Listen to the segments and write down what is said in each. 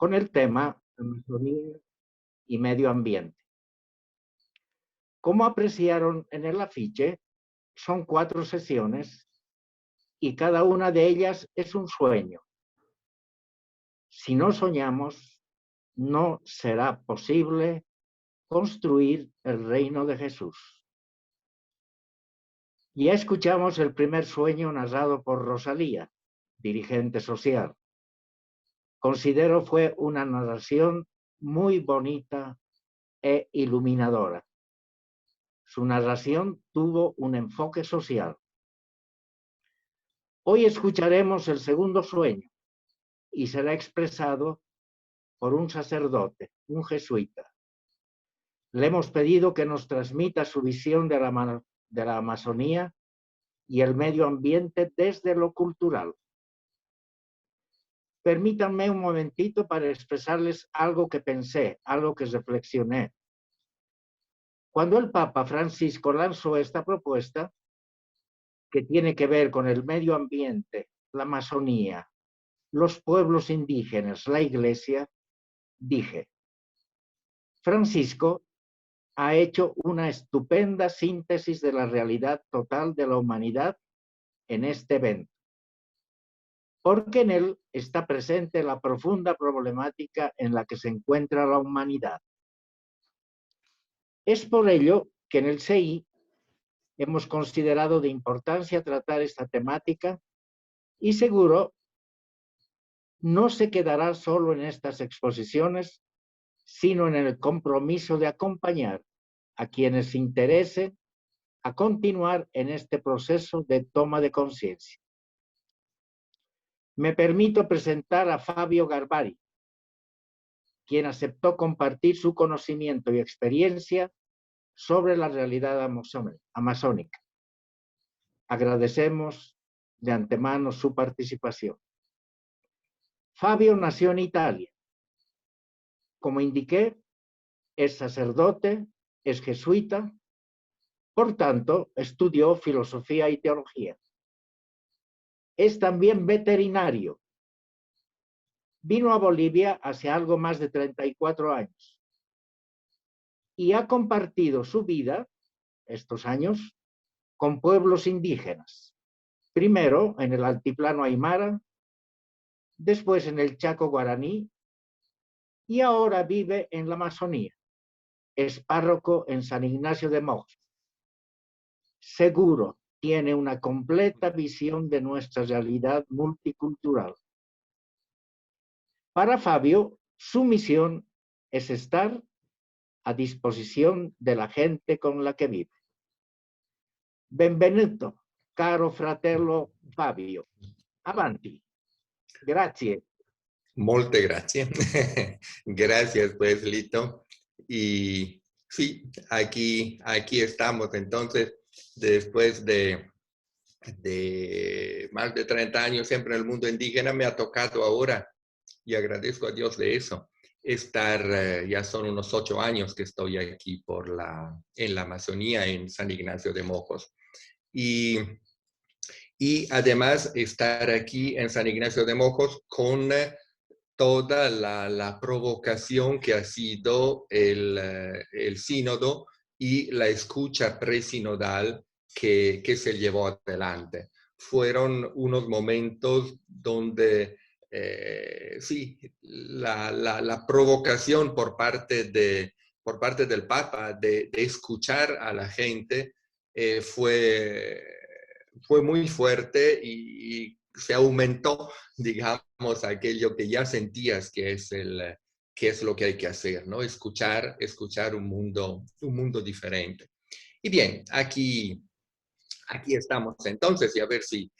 con el tema Amazonía y medio ambiente. Como apreciaron en el afiche, son 4 sesiones y cada una de ellas es un sueño. Si no soñamos, no será posible construir el reino de Jesús. Ya escuchamos el primer sueño narrado por Rosalía, dirigente social. Considero fue una narración muy bonita e iluminadora. Su narración tuvo un enfoque social. Hoy escucharemos el segundo sueño y será expresado por un sacerdote, un jesuita. Le hemos pedido que nos transmita su visión de la Amazonía y el medio ambiente desde lo cultural. Permítanme un momentito para expresarles algo que pensé, algo que reflexioné. Cuando el Papa Francisco lanzó esta propuesta, que tiene que ver con el medio ambiente, la Amazonía, los pueblos indígenas, la Iglesia, dije, Francisco ha hecho una estupenda síntesis de la realidad total de la humanidad en este evento, porque en él está presente la profunda problemática en la que se encuentra la humanidad. Es por ello que en el CEI hemos considerado de importancia tratar esta temática y seguro no se quedará solo en estas exposiciones, sino en el compromiso de acompañar a quienes se interesen a continuar en este proceso de toma de conciencia. Me permito presentar a Fabio Garbari, quien aceptó compartir su conocimiento y experiencia sobre la realidad amazónica. Agradecemos de antemano su participación. Fabio nació en Italia. Como indiqué, es sacerdote, es jesuita, por tanto, estudió filosofía y teología. Es también veterinario. Vino a Bolivia hace algo más de 34 años y ha compartido su vida, estos años, con pueblos indígenas. Primero en el altiplano Aymara, después en el Chaco Guaraní y ahora vive en la Amazonía. Es párroco en San Ignacio de Mox. Seguro tiene una completa visión de nuestra realidad multicultural. Para Fabio, su misión es estar a disposición de la gente con la que vive. Benvenuto, caro fratello Fabio. Avanti. Grazie. Molte grazie. Gracias, pues, Lito. Y sí, aquí estamos. Entonces, después de más de 30 años siempre en el mundo indígena, me ha tocado ahora, y agradezco a Dios de eso, estar, ya son unos 8 años que estoy aquí en la Amazonía, en San Ignacio de Mojos. Y además estar aquí en San Ignacio de Mojos con toda la provocación que ha sido el sínodo y la escucha presinodal que se llevó adelante. Fueron unos momentos donde, sí, la provocación por parte del Papa de escuchar a la gente fue muy fuerte y se aumentó, digamos, aquello que ya sentías que es lo que hay que hacer, ¿no? Escuchar un mundo diferente. Y bien, aquí estamos entonces, y a ver si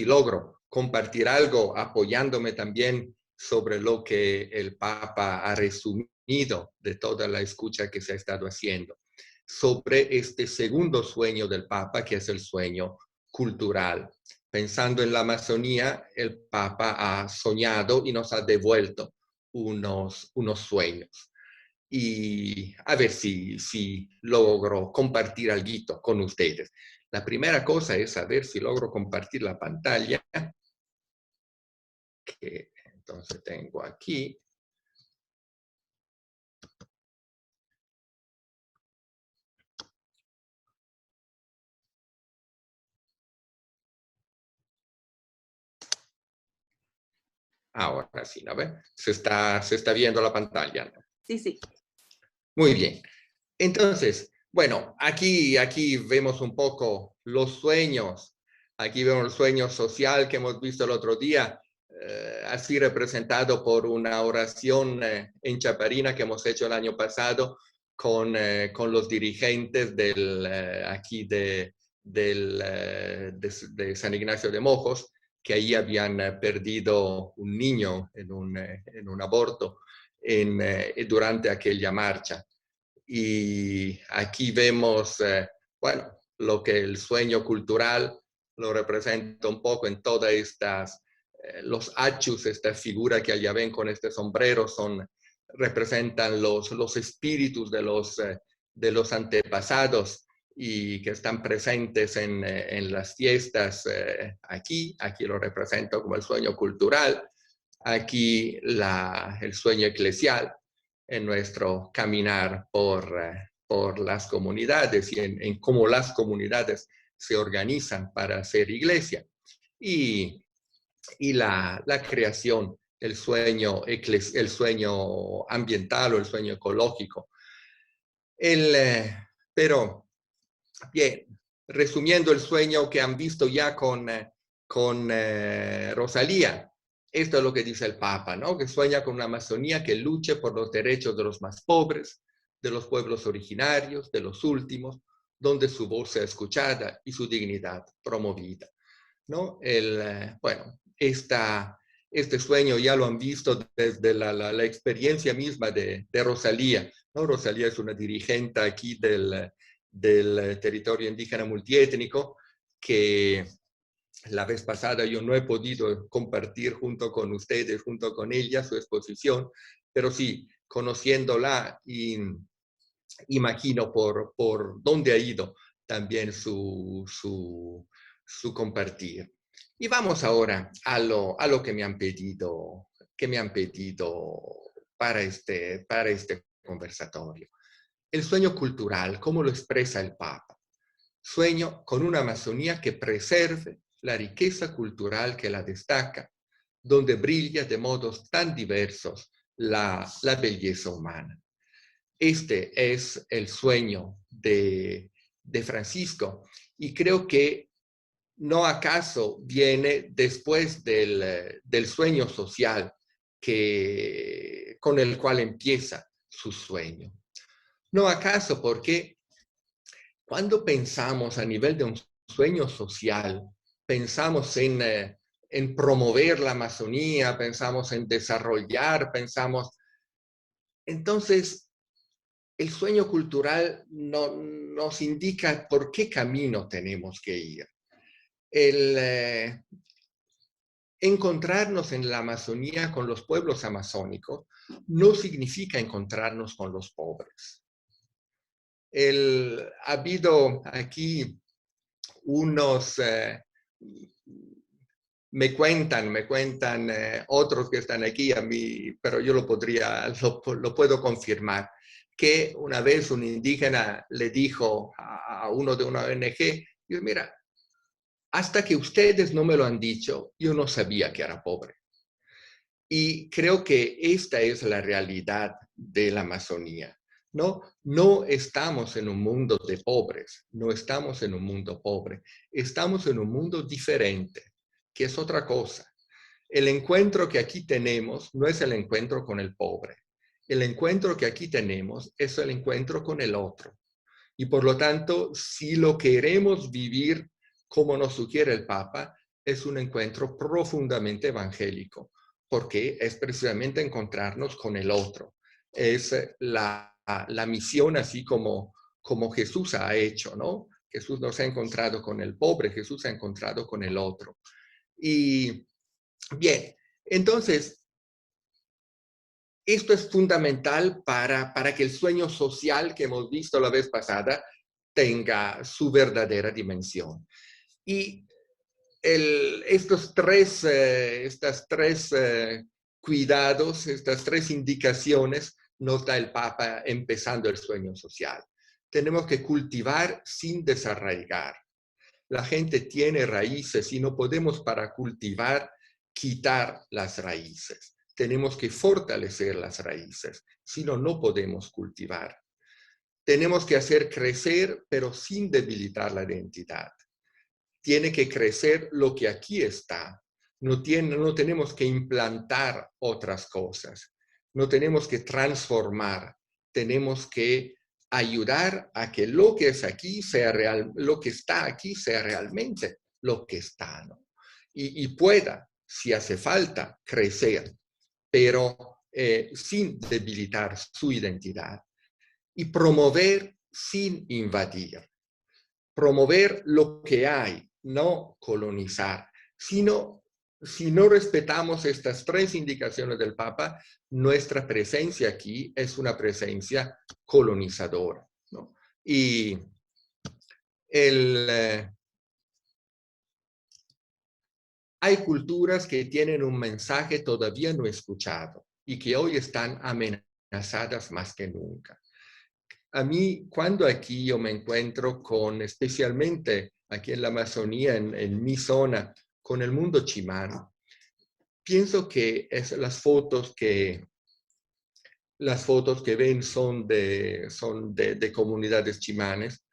logro compartir algo apoyándome también sobre lo que el Papa ha resumido de toda la escucha que se ha estado haciendo, sobre este segundo sueño del Papa, que es el sueño cultural. Pensando en la Amazonía, el Papa ha soñado y nos ha devuelto unos sueños. Y a ver si logro compartir algo con ustedes. La primera cosa es saber si logro compartir la pantalla, que Entonces tengo aquí. Ahora sí, ¿no ve? Se está viendo la pantalla, ¿no? Sí, sí. Muy bien. Entonces, bueno, aquí vemos un poco los sueños. Aquí vemos el sueño social que hemos visto el otro día, así representado por una oración en Chaparina que hemos hecho el año pasado con los dirigentes aquí de San Ignacio de Mojos, que ahí habían perdido un niño en un aborto durante aquella marcha. Y aquí vemos, bueno, lo que el sueño cultural lo representa un poco en todas estas, los achus, esta figura que allá ven con este sombrero, representan los espíritus de los antepasados y que están presentes en las fiestas aquí lo represento como el sueño cultural, aquí el sueño eclesial, en nuestro caminar por las comunidades y en cómo las comunidades se organizan para hacer iglesia. Y la creación, el sueño ambiental o el sueño ecológico. Pero, bien, resumiendo el sueño que han visto ya con Rosalía, esto es lo que dice el Papa, ¿no? Que sueña con una Amazonía que luche por los derechos de los más pobres, de los pueblos originarios, de los últimos, donde su voz sea escuchada y su dignidad promovida, ¿no? Bueno, este sueño ya lo han visto desde la experiencia misma de Rosalía, ¿no? Rosalía es una dirigente aquí del territorio indígena multiétnico que la vez pasada yo no he podido compartir junto con ustedes, junto con ella, su exposición, pero sí, conociéndola, imagino por dónde ha ido también su compartir. Y vamos ahora a lo que me han pedido, para este conversatorio. El sueño cultural, ¿cómo lo expresa el Papa? Sueño con una Amazonía que preserve la riqueza cultural que la destaca, donde brilla de modos tan diversos la belleza humana. Este es el sueño de Francisco y creo que no acaso viene después del sueño social con el cual empieza su sueño. No acaso porque cuando pensamos a nivel de un sueño social, pensamos en promover la Amazonía, pensamos en desarrollar, Entonces, el sueño cultural nos indica por qué camino tenemos que ir. Encontrarnos en la Amazonía con los pueblos amazónicos no significa encontrarnos con los pobres. Ha habido aquí unos, me cuentan otros que están aquí a mí, pero yo lo puedo confirmar, que una vez un indígena le dijo a uno de una ONG, mira, hasta que ustedes no me lo han dicho, yo no sabía que era pobre. Y creo que esta es la realidad de la Amazonía, ¿no? No estamos en un mundo de pobres, no estamos en un mundo pobre, estamos en un mundo diferente, que es otra cosa. El encuentro que aquí tenemos no es el encuentro con el pobre. El encuentro que aquí tenemos es el encuentro con el otro. Y por lo tanto, si lo queremos vivir como nos sugiere el Papa, es un encuentro profundamente evangélico, porque es precisamente encontrarnos con el otro. Es la misión así como Jesús ha hecho, ¿no? Jesús nos ha encontrado con el pobre, Jesús ha encontrado con el otro. Y bien, entonces, esto es fundamental para que el sueño social que hemos visto la vez pasada tenga su verdadera dimensión. Y estas tres cuidados, estas 3 indicaciones nos da el Papa empezando el sueño social. Tenemos que cultivar sin desarraigar. La gente tiene raíces y no podemos para cultivar quitar las raíces. Tenemos que fortalecer las raíces, si no, no podemos cultivar. Tenemos que hacer crecer, pero sin debilitar la identidad. Tiene que crecer lo que aquí está. No tenemos que implantar otras cosas. No tenemos que transformar. Tenemos que ayudar a que lo que es aquí sea real, lo que está aquí sea realmente lo que está, ¿no? Y pueda, si hace falta, crecer, pero sin debilitar su identidad. Y promover sin invadir. Promover lo que hay, no colonizar, sino si no respetamos estas 3 indicaciones del Papa, nuestra presencia aquí es una presencia colonizadora, ¿no? Y hay culturas que tienen un mensaje todavía no escuchado y que hoy están amenazadas más que nunca. A mí, cuando aquí yo me encuentro con, especialmente aquí en la Amazonía, en mi zona, con el mundo chimano, pienso que las fotos que ven son de comunidades chimanes.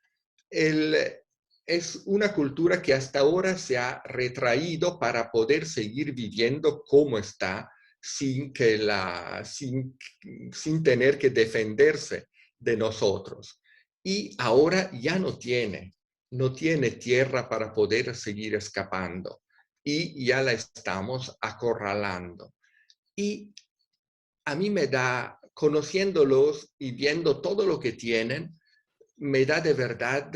Es una cultura que hasta ahora se ha retraído para poder seguir viviendo como está, sin tener que defenderse de nosotros. Y ahora ya no tiene tierra para poder seguir escapando. Y ya la estamos acorralando. Y a mí me da, conociéndolos y viendo todo lo que tienen, me da de verdad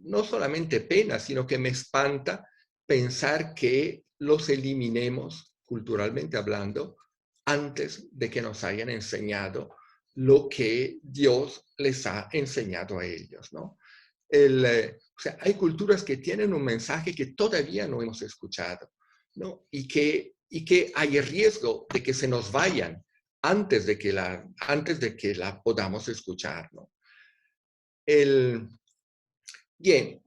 no solamente pena, sino que me espanta pensar que los eliminemos, culturalmente hablando, antes de que nos hayan enseñado lo que Dios les ha enseñado a ellos, ¿no? O sea, hay culturas que tienen un mensaje que todavía no hemos escuchado, ¿no? Y que hay riesgo de que se nos vayan antes de que la podamos escuchar, ¿no? Bien,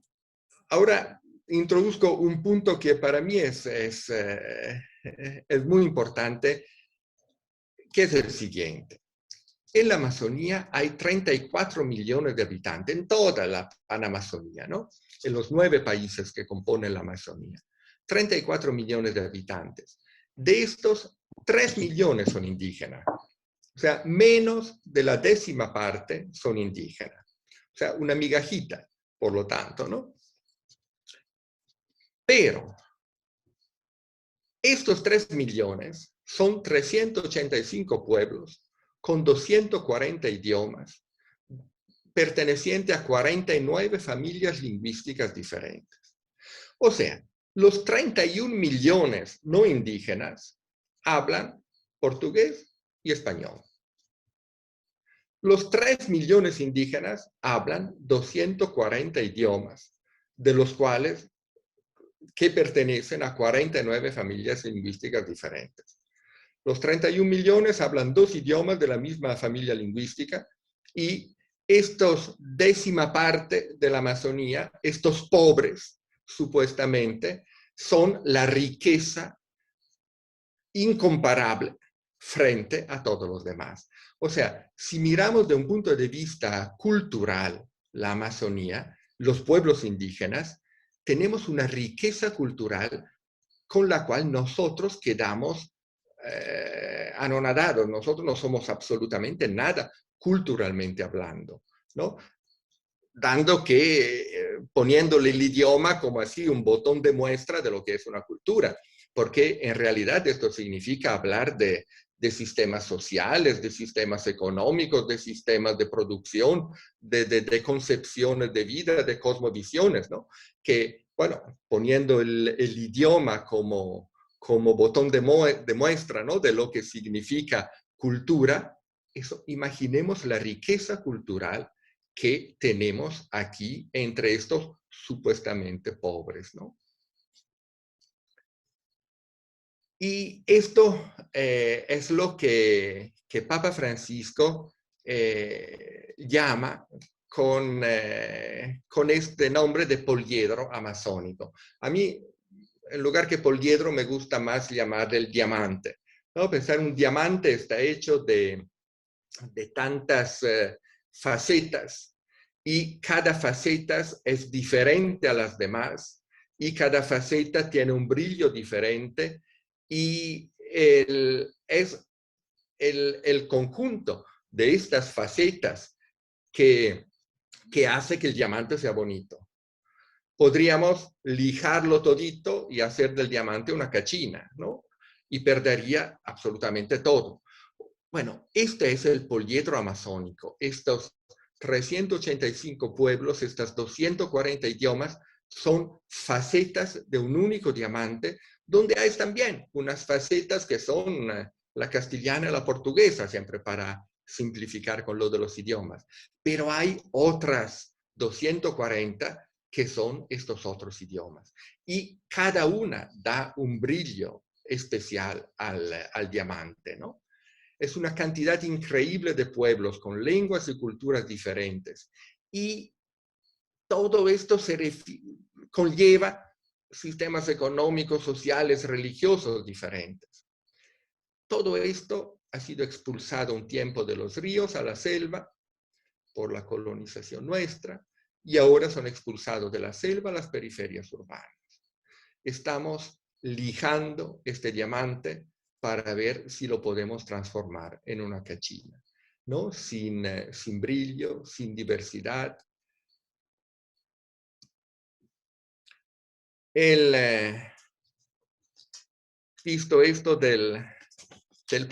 ahora introduzco un punto que para mí es muy importante, que es el siguiente. En la Amazonía hay 34 millones de habitantes, en toda la Panamazonía, ¿no? En los 9 países que componen la Amazonía. 34 millones de habitantes. De estos, 3 millones son indígenas. O sea, menos de la 10ª parte son indígenas. O sea, una migajita, por lo tanto, ¿no? Pero estos 3 millones son 385 pueblos con 240 idiomas, pertenecientes a 49 familias lingüísticas diferentes. O sea, los 31 millones no indígenas hablan portugués y español. Los 3 millones indígenas hablan 240 idiomas, de los cuales que pertenecen a 49 familias lingüísticas diferentes. Los 31 millones hablan 2 idiomas de la misma familia lingüística y estos 10ª parte de la Amazonía, estos pobres, supuestamente, son la riqueza incomparable frente a todos los demás. O sea, si miramos de un punto de vista cultural la Amazonía, los pueblos indígenas, tenemos una riqueza cultural con la cual nosotros quedamos anonadados. Nosotros no somos absolutamente nada culturalmente hablando, ¿no? Dando que poniéndole el idioma como así un botón de muestra de lo que es una cultura, porque en realidad esto significa hablar de sistemas sociales, de sistemas económicos, de sistemas de producción, de concepciones de vida, de cosmovisiones, ¿no? Que, bueno, poniendo el idioma como botón de muestra, ¿no? De lo que significa cultura, eso, imaginemos la riqueza cultural que tenemos aquí entre estos supuestamente pobres, ¿no? Y esto es lo que Papa Francisco llama con este nombre de poliedro amazónico. A mí, en lugar que poliedro, me gusta más llamarle el diamante, ¿no? Pensar un diamante está hecho de tantas facetas y cada faceta es diferente a las demás y cada faceta tiene un brillo diferente y es el conjunto de estas facetas que hace que el diamante sea bonito. Podríamos lijarlo todito y hacer del diamante una cachina, ¿no? Y perdería absolutamente todo. Bueno, este es el poliedro amazónico. Estos 385 pueblos, estas 240 idiomas, son facetas de un único diamante, donde hay también unas facetas que son la castellana y la portuguesa, siempre para simplificar con lo de los idiomas. Pero hay otras 240 que son estos otros idiomas. Y cada una da un brillo especial al diamante, ¿no? Es una cantidad increíble de pueblos con lenguas y culturas diferentes. Y todo esto conlleva sistemas económicos, sociales, religiosos diferentes. Todo esto ha sido expulsado un tiempo de los ríos a la selva por la colonización nuestra y ahora son expulsados de la selva a las periferias urbanas. Estamos lijando este diamante para ver si lo podemos transformar en una cachina, ¿no? Sin brillo, sin diversidad. Visto esto del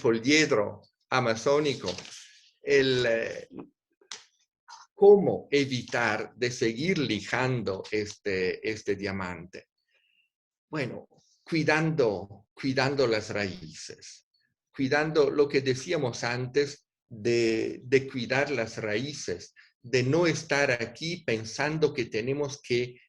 poliedro amazónico, cómo evitar de seguir lijando este diamante. Bueno, cuidando las raíces, cuidando lo que decíamos antes de cuidar las raíces, de no estar aquí pensando que tenemos que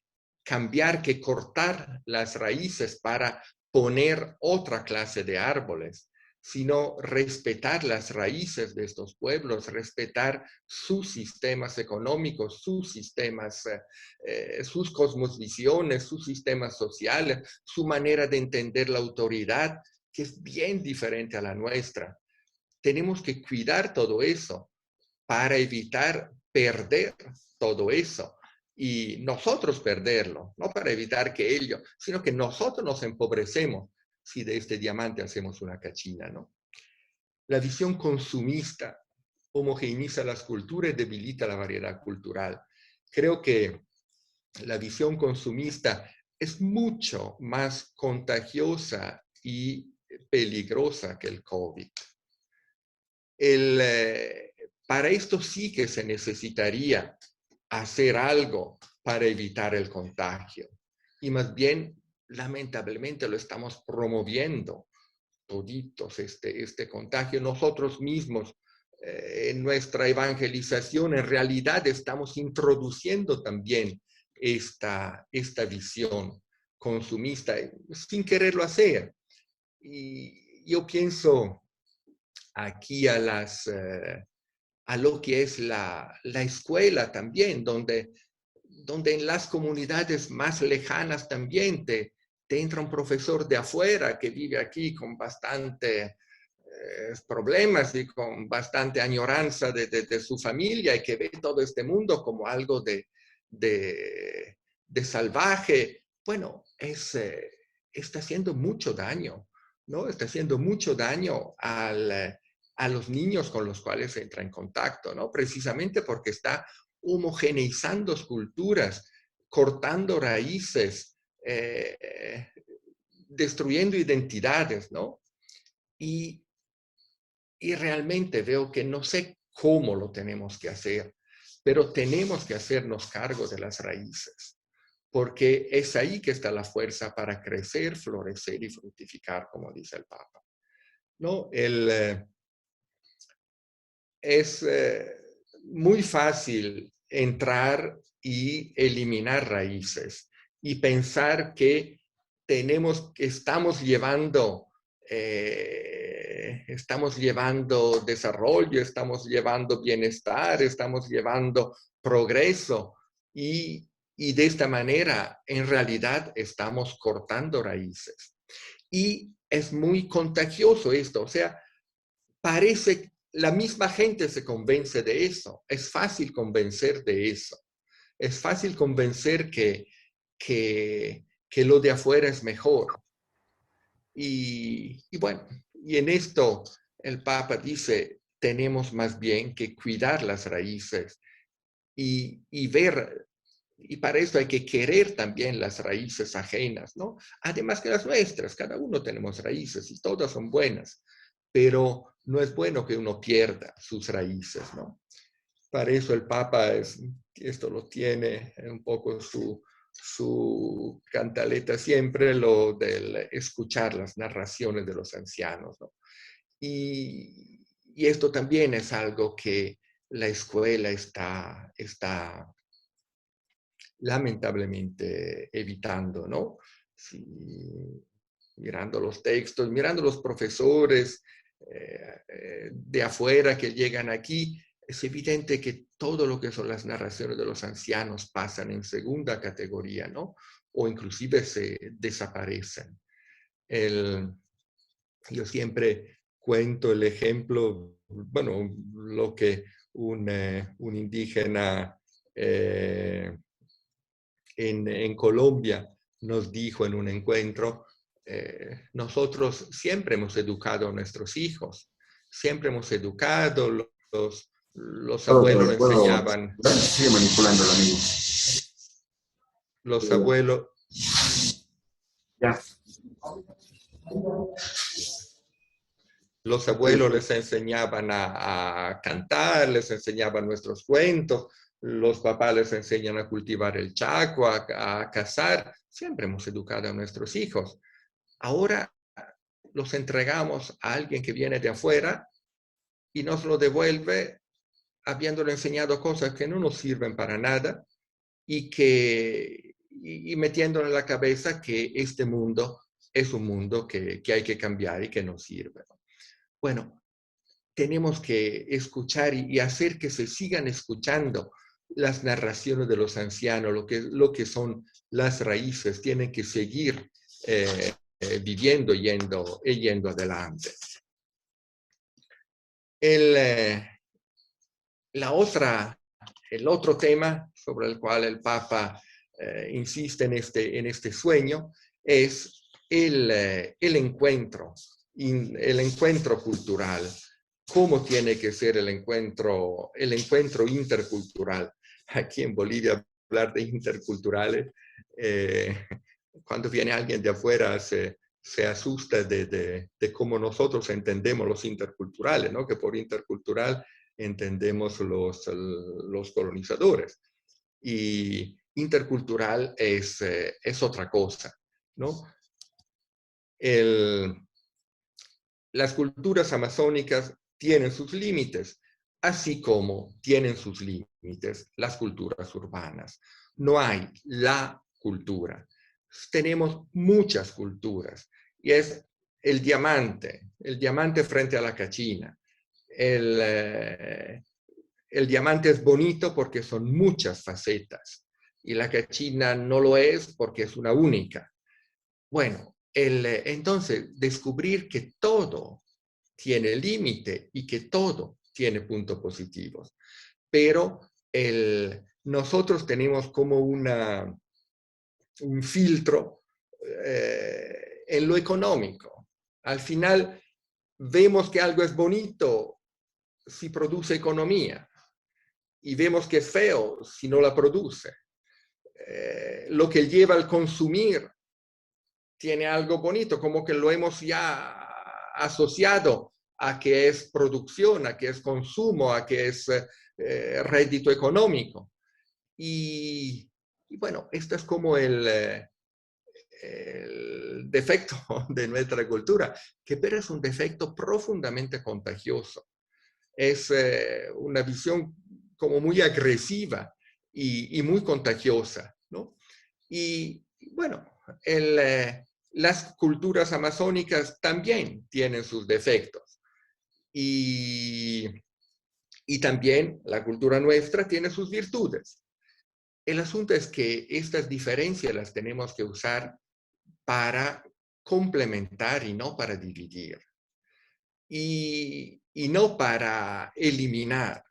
cambiar, que cortar las raíces para poner otra clase de árboles, sino respetar las raíces de estos pueblos, respetar sus sistemas económicos, sus sistemas, sus cosmovisiones, sus sistemas sociales, su manera de entender la autoridad, que es bien diferente a la nuestra. Tenemos que cuidar todo eso para evitar perder todo eso y nosotros perderlo, no para evitar que ellos, sino que nosotros nos empobrecemos si de este diamante hacemos una cachina, ¿no? La visión consumista homogeneiza las culturas y debilita la variedad cultural. Creo que la visión consumista es mucho más contagiosa y peligrosa que el COVID. Para esto sí que se necesitaría hacer algo para evitar el contagio. Y más bien, lamentablemente, lo estamos promoviendo toditos, este contagio. Nosotros mismos, en nuestra evangelización, en realidad estamos introduciendo también esta visión consumista sin quererlo hacer. Y yo pienso aquí a lo que es la escuela también, donde en las comunidades más lejanas también te entra un profesor de afuera que vive aquí con bastante problemas y con bastante añoranza de su familia y que ve todo este mundo como algo de salvaje. Bueno, está haciendo mucho daño, ¿no? Está haciendo mucho daño a los niños con los cuales entra en contacto, ¿no? Precisamente porque está homogeneizando culturas, cortando raíces, destruyendo identidades, ¿no? Y realmente veo que no sé cómo lo tenemos que hacer, pero tenemos que hacernos cargo de las raíces, porque es ahí que está la fuerza para crecer, florecer y fructificar, como dice el Papa, ¿no? Es muy fácil entrar y eliminar raíces y pensar que estamos llevando estamos llevando desarrollo, estamos llevando bienestar, estamos llevando progreso y de esta manera en realidad estamos cortando raíces. Y es muy contagioso esto, o sea, parece la misma gente se convence de eso, es fácil convencer de eso, es fácil convencer que lo de afuera es mejor. Y bueno, y en esto el Papa dice, tenemos más bien que cuidar las raíces y ver, y para eso hay que querer también las raíces ajenas, ¿no? Además que las nuestras, cada uno tenemos raíces y todas son buenas, pero no es bueno que uno pierda sus raíces, ¿no? Para eso el Papa esto lo tiene un poco su cantaleta siempre, lo del escuchar las narraciones de los ancianos, ¿no? Y esto también es algo que la escuela está lamentablemente evitando, ¿no? Si, mirando los textos, mirando los profesores de afuera que llegan aquí, es evidente que todo lo que son las narraciones de los ancianos pasan en segunda categoría, ¿no? O inclusive se desaparecen. Yo siempre cuento el ejemplo, bueno, lo que un indígena en Colombia nos dijo en un encuentro, nosotros siempre hemos educado a nuestros hijos, siempre hemos educado, los abuelos le enseñaban. Sigue manipulando el amigo. Los abuelos. Ya. Los abuelos les enseñaban a cantar, les enseñaban nuestros cuentos, los papás les enseñan a cultivar el chaco, a cazar. Siempre hemos educado a nuestros hijos. Ahora los entregamos a alguien que viene de afuera y nos lo devuelve habiéndole enseñado cosas que no nos sirven para nada y metiéndole en la cabeza que este mundo es un mundo que hay que cambiar y que no sirve. Bueno, tenemos que escuchar y hacer que se sigan escuchando las narraciones de los ancianos, lo que son las raíces, tienen que seguir viviendo y yendo adelante. El otro tema sobre el cual el Papa insiste en este sueño es el encuentro cultural. ¿Cómo tiene que ser el encuentro intercultural? Aquí en Bolivia, hablar de interculturales, cuando viene alguien de afuera se asusta de cómo nosotros entendemos los interculturales, ¿no? Que por intercultural entendemos los colonizadores. Y intercultural es otra cosa, ¿no? Las culturas amazónicas tienen sus límites, así como tienen sus límites las culturas urbanas. No hay la cultura. Tenemos muchas culturas y es el diamante frente a la cachina. El diamante es bonito porque son muchas facetas y la cachina no lo es porque es una única. Bueno, entonces descubrir que todo tiene límite y que todo tiene puntos positivos, pero nosotros tenemos como un filtro en lo económico. Al final vemos que algo es bonito si produce economía y vemos que es feo si no la produce. Lo que lleva al consumir tiene algo bonito, como que lo hemos ya asociado a que es producción, a que es consumo, a que es rédito económico. Y bueno, esto es como el defecto de nuestra cultura, que pero es un defecto profundamente contagioso. Es una visión como muy agresiva y muy contagiosa, ¿no? Y bueno, las culturas amazónicas también tienen sus defectos. Y también la cultura nuestra tiene sus virtudes. El asunto es que estas diferencias las tenemos que usar para complementar y no para dividir. Y no para eliminar.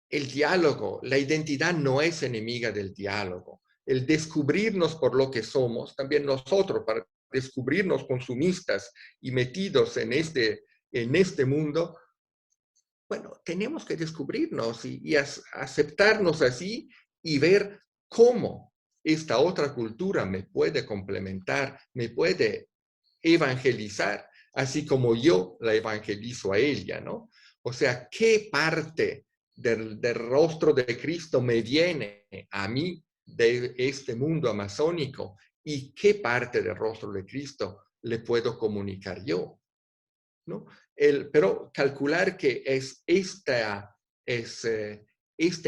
El diálogo, la identidad no es enemiga del diálogo. El descubrirnos por lo que somos, también nosotros, para descubrirnos consumistas y metidos en este mundo, bueno, tenemos que descubrirnos y aceptarnos así y ver cómo esta otra cultura me puede complementar, me puede evangelizar, así como yo la evangelizo a ella, ¿no? O sea, ¿qué parte del rostro de Cristo me viene a mí de este mundo amazónico y qué parte del rostro de Cristo le puedo comunicar yo? ¿No? Pero calcular que este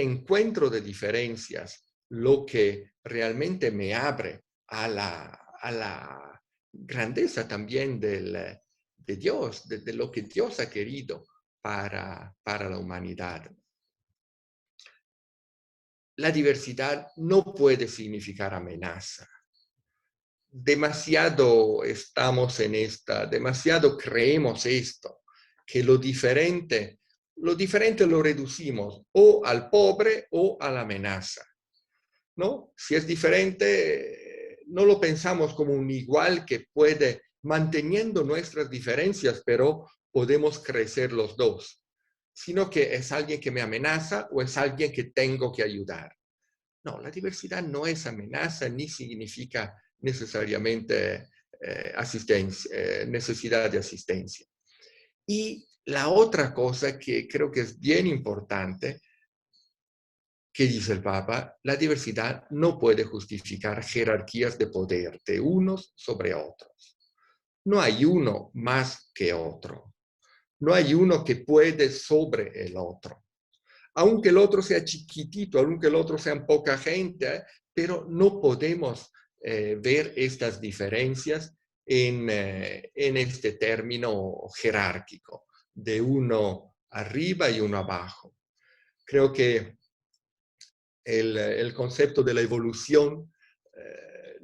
encuentro de diferencias lo que realmente me abre a la grandeza también de Dios, de lo que Dios ha querido para la humanidad. La diversidad no puede significar amenaza. Demasiado estamos en demasiado creemos esto, que lo diferente lo reducimos o al pobre o a la amenaza, ¿no? Si es diferente, no lo pensamos como un igual que puede, manteniendo nuestras diferencias, pero podemos crecer los dos, sino que es alguien que me amenaza o es alguien que tengo que ayudar. No, la diversidad no es amenaza ni significa necesariamente necesidad de asistencia. Y la otra cosa que creo que es bien importante, que dice el Papa, la diversidad no puede justificar jerarquías de poder de unos sobre otros. No hay uno más que otro. No hay uno que puede sobre el otro. Aunque el otro sea chiquitito, aunque el otro sea poca gente, pero no podemos ver estas diferencias en este término jerárquico, de uno arriba y uno abajo. Creo que el concepto de la evolución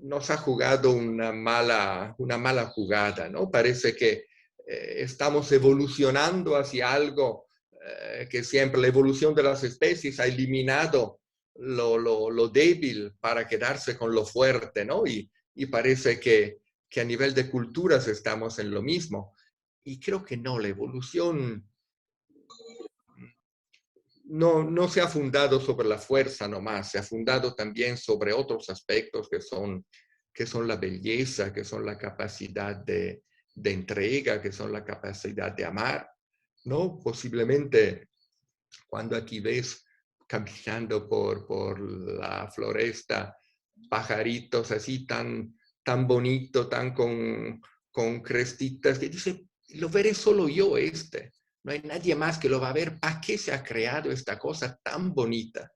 nos ha jugado una mala jugada, ¿no? Parece que estamos evolucionando hacia algo que siempre la evolución de las especies ha eliminado lo débil para quedarse con lo fuerte, ¿no? Y parece que a nivel de culturas estamos en lo mismo. Y creo que no, la evolución no se ha fundado sobre la fuerza nomás, se ha fundado también sobre otros aspectos que son la belleza, que son la capacidad de entrega, que son la capacidad de amar, ¿no? Posiblemente cuando aquí ves caminando por la floresta, pajaritos así tan bonito, tan con crestitas, que dice, lo veré solo yo no hay nadie más que lo va a ver. ¿Para qué se ha creado esta cosa tan bonita?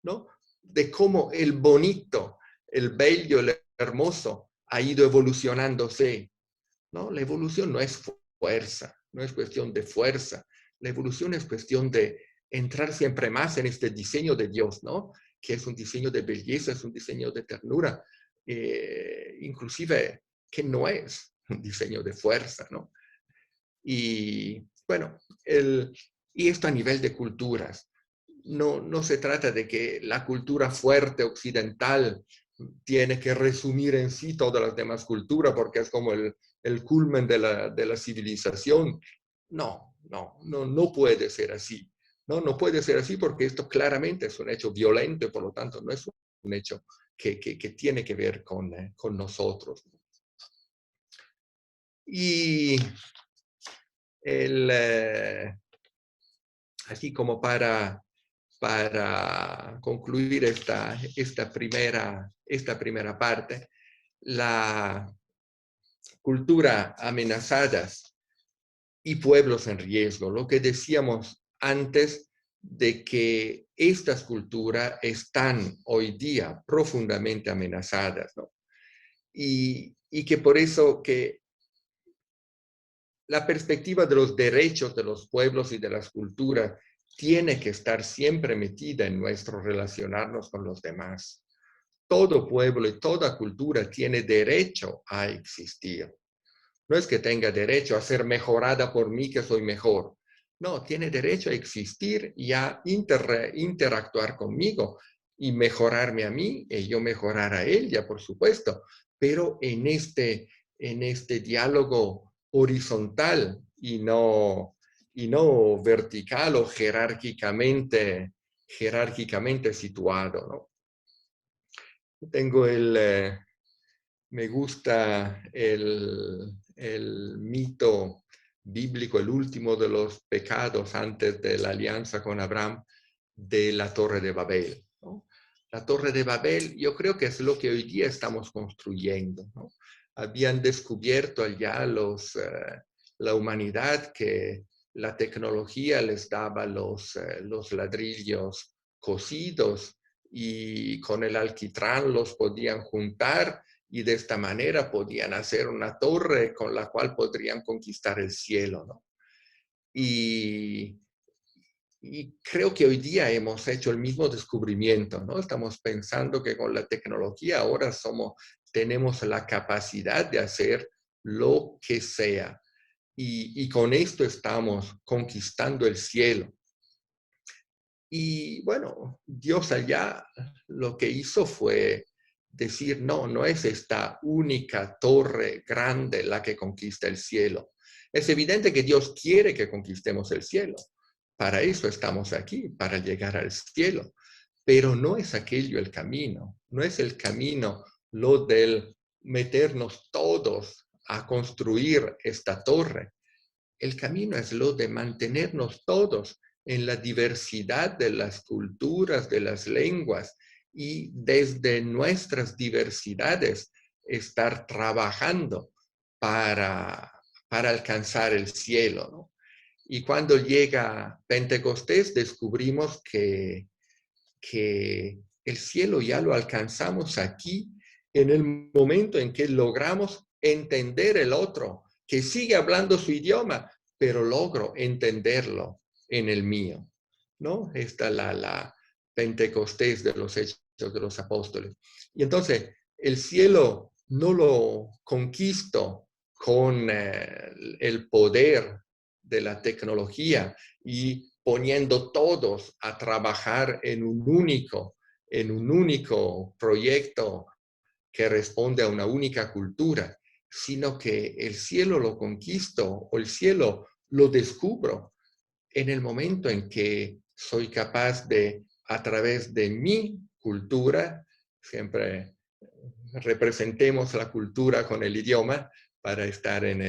¿No? De cómo el bonito, el bello, el hermoso ha ido evolucionándose, ¿no? La evolución no es fuerza, no es cuestión de fuerza. La evolución es cuestión de entrar siempre más en este diseño de Dios, ¿no? Que es un diseño de belleza, es un diseño de ternura, inclusive que no es un diseño de fuerza, ¿no? Y bueno, y esto a nivel de culturas. No se trata de que la cultura fuerte occidental tiene que resumir en sí todas las demás culturas porque es como el culmen de la civilización. No puede ser así. No puede ser así porque esto claramente es un hecho violento y por lo tanto no es un hecho que tiene que ver con nosotros. Y así como para concluir esta primera parte, la cultura amenazadas y pueblos en riesgo. Lo que decíamos antes de que estas culturas están hoy día profundamente amenazadas, ¿no? y que por eso que la perspectiva de los derechos de los pueblos y de las culturas tiene que estar siempre metida en nuestro relacionarnos con los demás. Todo pueblo y toda cultura tiene derecho a existir. No es que tenga derecho a ser mejorada por mí, que soy mejor. No, tiene derecho a existir y a interactuar conmigo y mejorarme a mí y yo mejorar a ella, por supuesto, pero en este diálogo horizontal y no vertical o jerárquicamente situado, ¿no? Tengo me gusta el mito bíblico, el último de los pecados antes de la alianza con Abraham, de la Torre de Babel, ¿no? La Torre de Babel, yo creo que es lo que hoy día estamos construyendo, ¿no? Habían descubierto allá la humanidad que la tecnología les daba los ladrillos cocidos y con el alquitrán los podían juntar y de esta manera podían hacer una torre con la cual podrían conquistar el cielo, ¿no? Y creo que hoy día hemos hecho el mismo descubrimiento, ¿no? Estamos pensando que con la tecnología ahora tenemos la capacidad de hacer lo que sea. Y con esto estamos conquistando el cielo. Y bueno, Dios allá lo que hizo fue decir, no, no es esta única torre grande la que conquista el cielo. Es evidente que Dios quiere que conquistemos el cielo. Para eso estamos aquí, para llegar al cielo. Pero no es aquello el camino. No es el camino lo del meternos todos a construir esta torre. El camino es lo de mantenernos todos en la diversidad de las culturas, de las lenguas, y desde nuestras diversidades estar trabajando para alcanzar el cielo, ¿no? Y cuando llega Pentecostés descubrimos que el cielo ya lo alcanzamos aquí en el momento en que logramos entender el otro, que sigue hablando su idioma, pero logro entenderlo en el mío, ¿no? Esta la Pentecostés de los Hechos de los Apóstoles. Y entonces, el cielo no lo conquisto con el poder de la tecnología y poniendo todos a trabajar en un único proyecto que responde a una única cultura, sino que el cielo lo conquisto o el cielo lo descubro en el momento en que soy capaz de, a través de mi cultura, siempre representemos la cultura con el idioma para estar en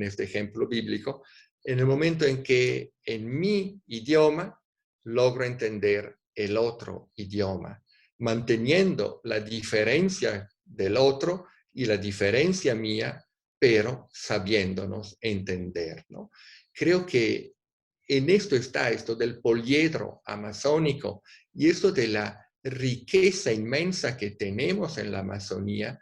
este ejemplo bíblico, en el momento en que en mi idioma logro entender el otro idioma, manteniendo la diferencia del otro y la diferencia mía, pero sabiéndonos entender, ¿no? Creo que en esto está esto del poliedro amazónico y esto de la riqueza inmensa que tenemos en la Amazonía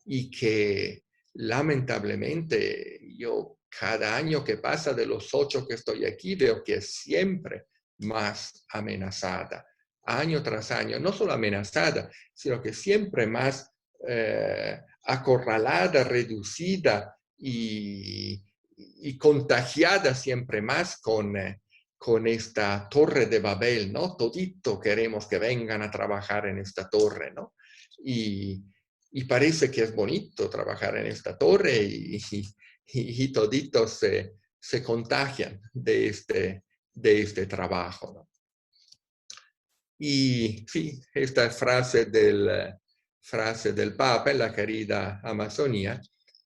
y que lamentablemente yo cada año que pasa de los 8 que estoy aquí veo que es siempre más amenazada, año tras año, no solo amenazada, sino que siempre más acorralada, reducida y contagiada siempre más con esta torre de Babel, ¿no? Todito queremos que vengan a trabajar en esta torre, ¿no? Y parece que es bonito trabajar en esta torre y toditos se contagian de este trabajo, ¿no? Y sí, esta frase del Papa en la querida Amazonía: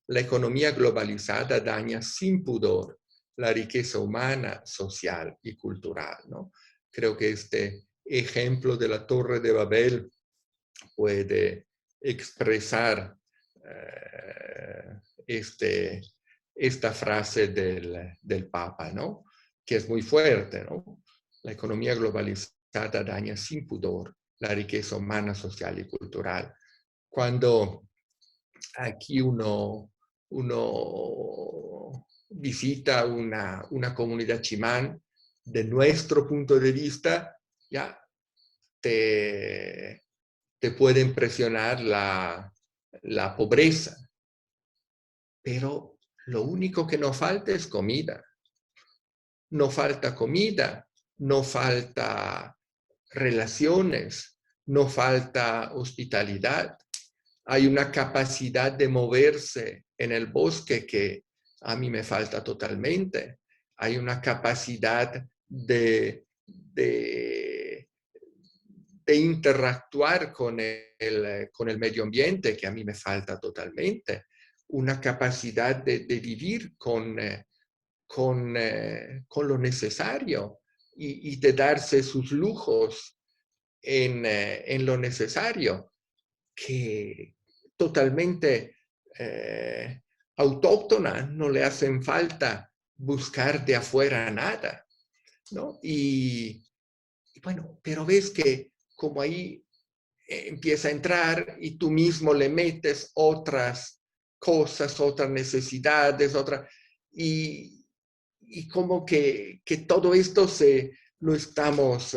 la economía globalizada daña sin pudor la riqueza humana, social y cultural, ¿no? Creo que este ejemplo de la Torre de Babel puede expresar esta frase del Papa, ¿no? Que es muy fuerte, ¿no? La economía globalizada daña sin pudor la riqueza humana, social y cultural. Cuando aquí uno visita una comunidad chimán, de nuestro punto de vista, ya te puede impresionar la pobreza, pero lo único que no falta es comida. No falta comida, no falta relaciones, no falta hospitalidad. Hay una capacidad de moverse en el bosque que a mí me falta totalmente. Hay una capacidad de interactuar con el medio ambiente que a mí me falta totalmente. Una capacidad de vivir con lo necesario y de darse sus lujos en lo necesario, que totalmente autóctona, no le hacen falta buscar de afuera nada, ¿no? Y bueno, pero ves que como ahí empieza a entrar y tú mismo le metes otras cosas, otras necesidades, y como que todo esto lo estamos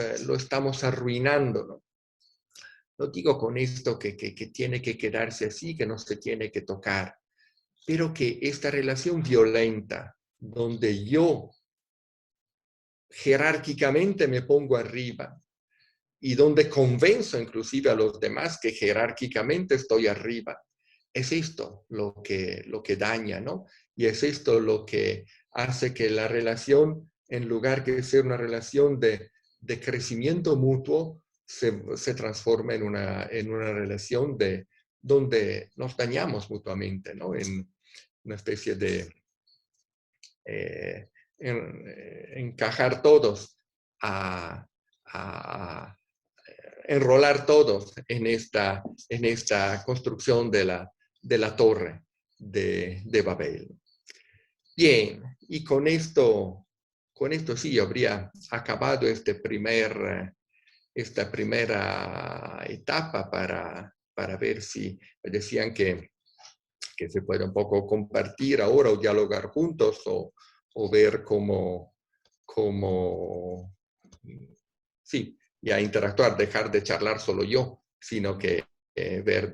arruinando, ¿no? No digo con esto que tiene que quedarse así, que no se tiene que tocar, pero que esta relación violenta, donde yo jerárquicamente me pongo arriba y donde convenzo inclusive a los demás que jerárquicamente estoy arriba, es esto lo que daña, ¿no? Y es esto lo que hace que la relación, en lugar de ser una relación de crecimiento mutuo, se transforme en una relación donde nos dañamos mutuamente, ¿no? En una especie de encajar todos, a enrolar todos en esta construcción de la torre de Babel. Bien, y con esto sí habría acabado esta primera etapa para ver si decían que se puede un poco compartir ahora o dialogar juntos o ver cómo sí, ya interactuar, dejar de charlar solo yo, sino que ver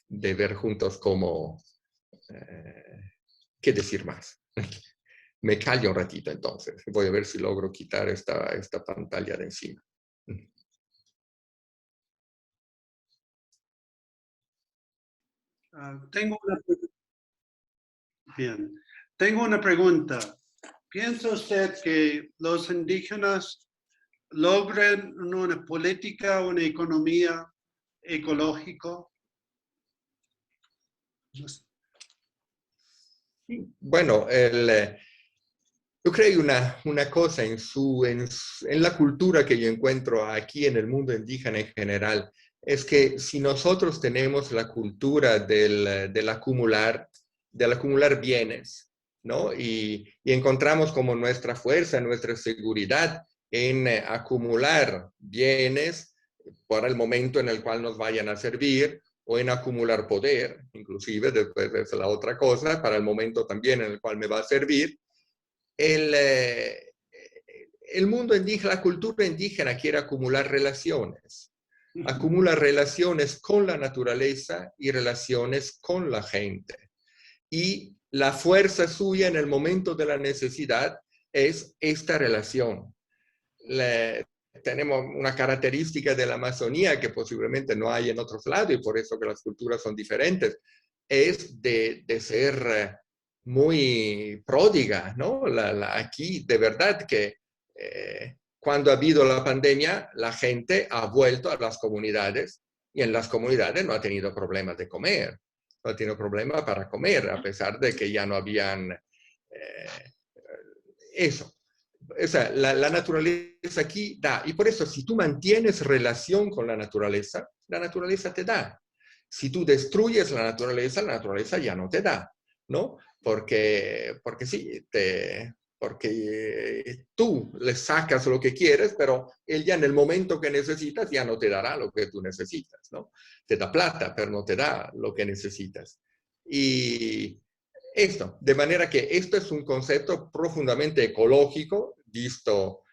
ver juntos cómo, qué decir más. Me callo un ratito entonces. Voy a ver si logro quitar esta pantalla de encima. Tengo una pregunta. ¿Piensa usted que los indígenas logren una política, una economía ecológica? Bueno, yo creo una cosa en la cultura que yo encuentro aquí en el mundo indígena en general, es que si nosotros tenemos la cultura del acumular bienes, ¿no? Y encontramos como nuestra fuerza, nuestra seguridad en acumular bienes para el momento en el cual nos vayan a servir, o en acumular poder, inclusive, después es la otra cosa, para el momento también en el cual me va a servir. El mundo indígena, la cultura indígena quiere acumular relaciones. Acumula relaciones con la naturaleza y relaciones con la gente. Y la fuerza suya en el momento de la necesidad es esta relación. Tenemos una característica de la Amazonía que posiblemente no hay en otros lados y por eso que las culturas son diferentes, es de ser muy pródiga, ¿no? Aquí de verdad que cuando ha habido la pandemia, la gente ha vuelto a las comunidades y en las comunidades no ha tenido problemas de comer, no ha tenido problemas para comer, a pesar de que ya no habían eso. O sea, la naturaleza aquí da. Y por eso, si tú mantienes relación con la naturaleza te da. Si tú destruyes la naturaleza ya no te da, ¿no? Porque sí, porque tú le sacas lo que quieres, pero él ya en el momento que necesitas ya no te dará lo que tú necesitas, ¿no? Te da plata, pero no te da lo que necesitas. Y esto, de manera que esto es un concepto profundamente ecológico, visto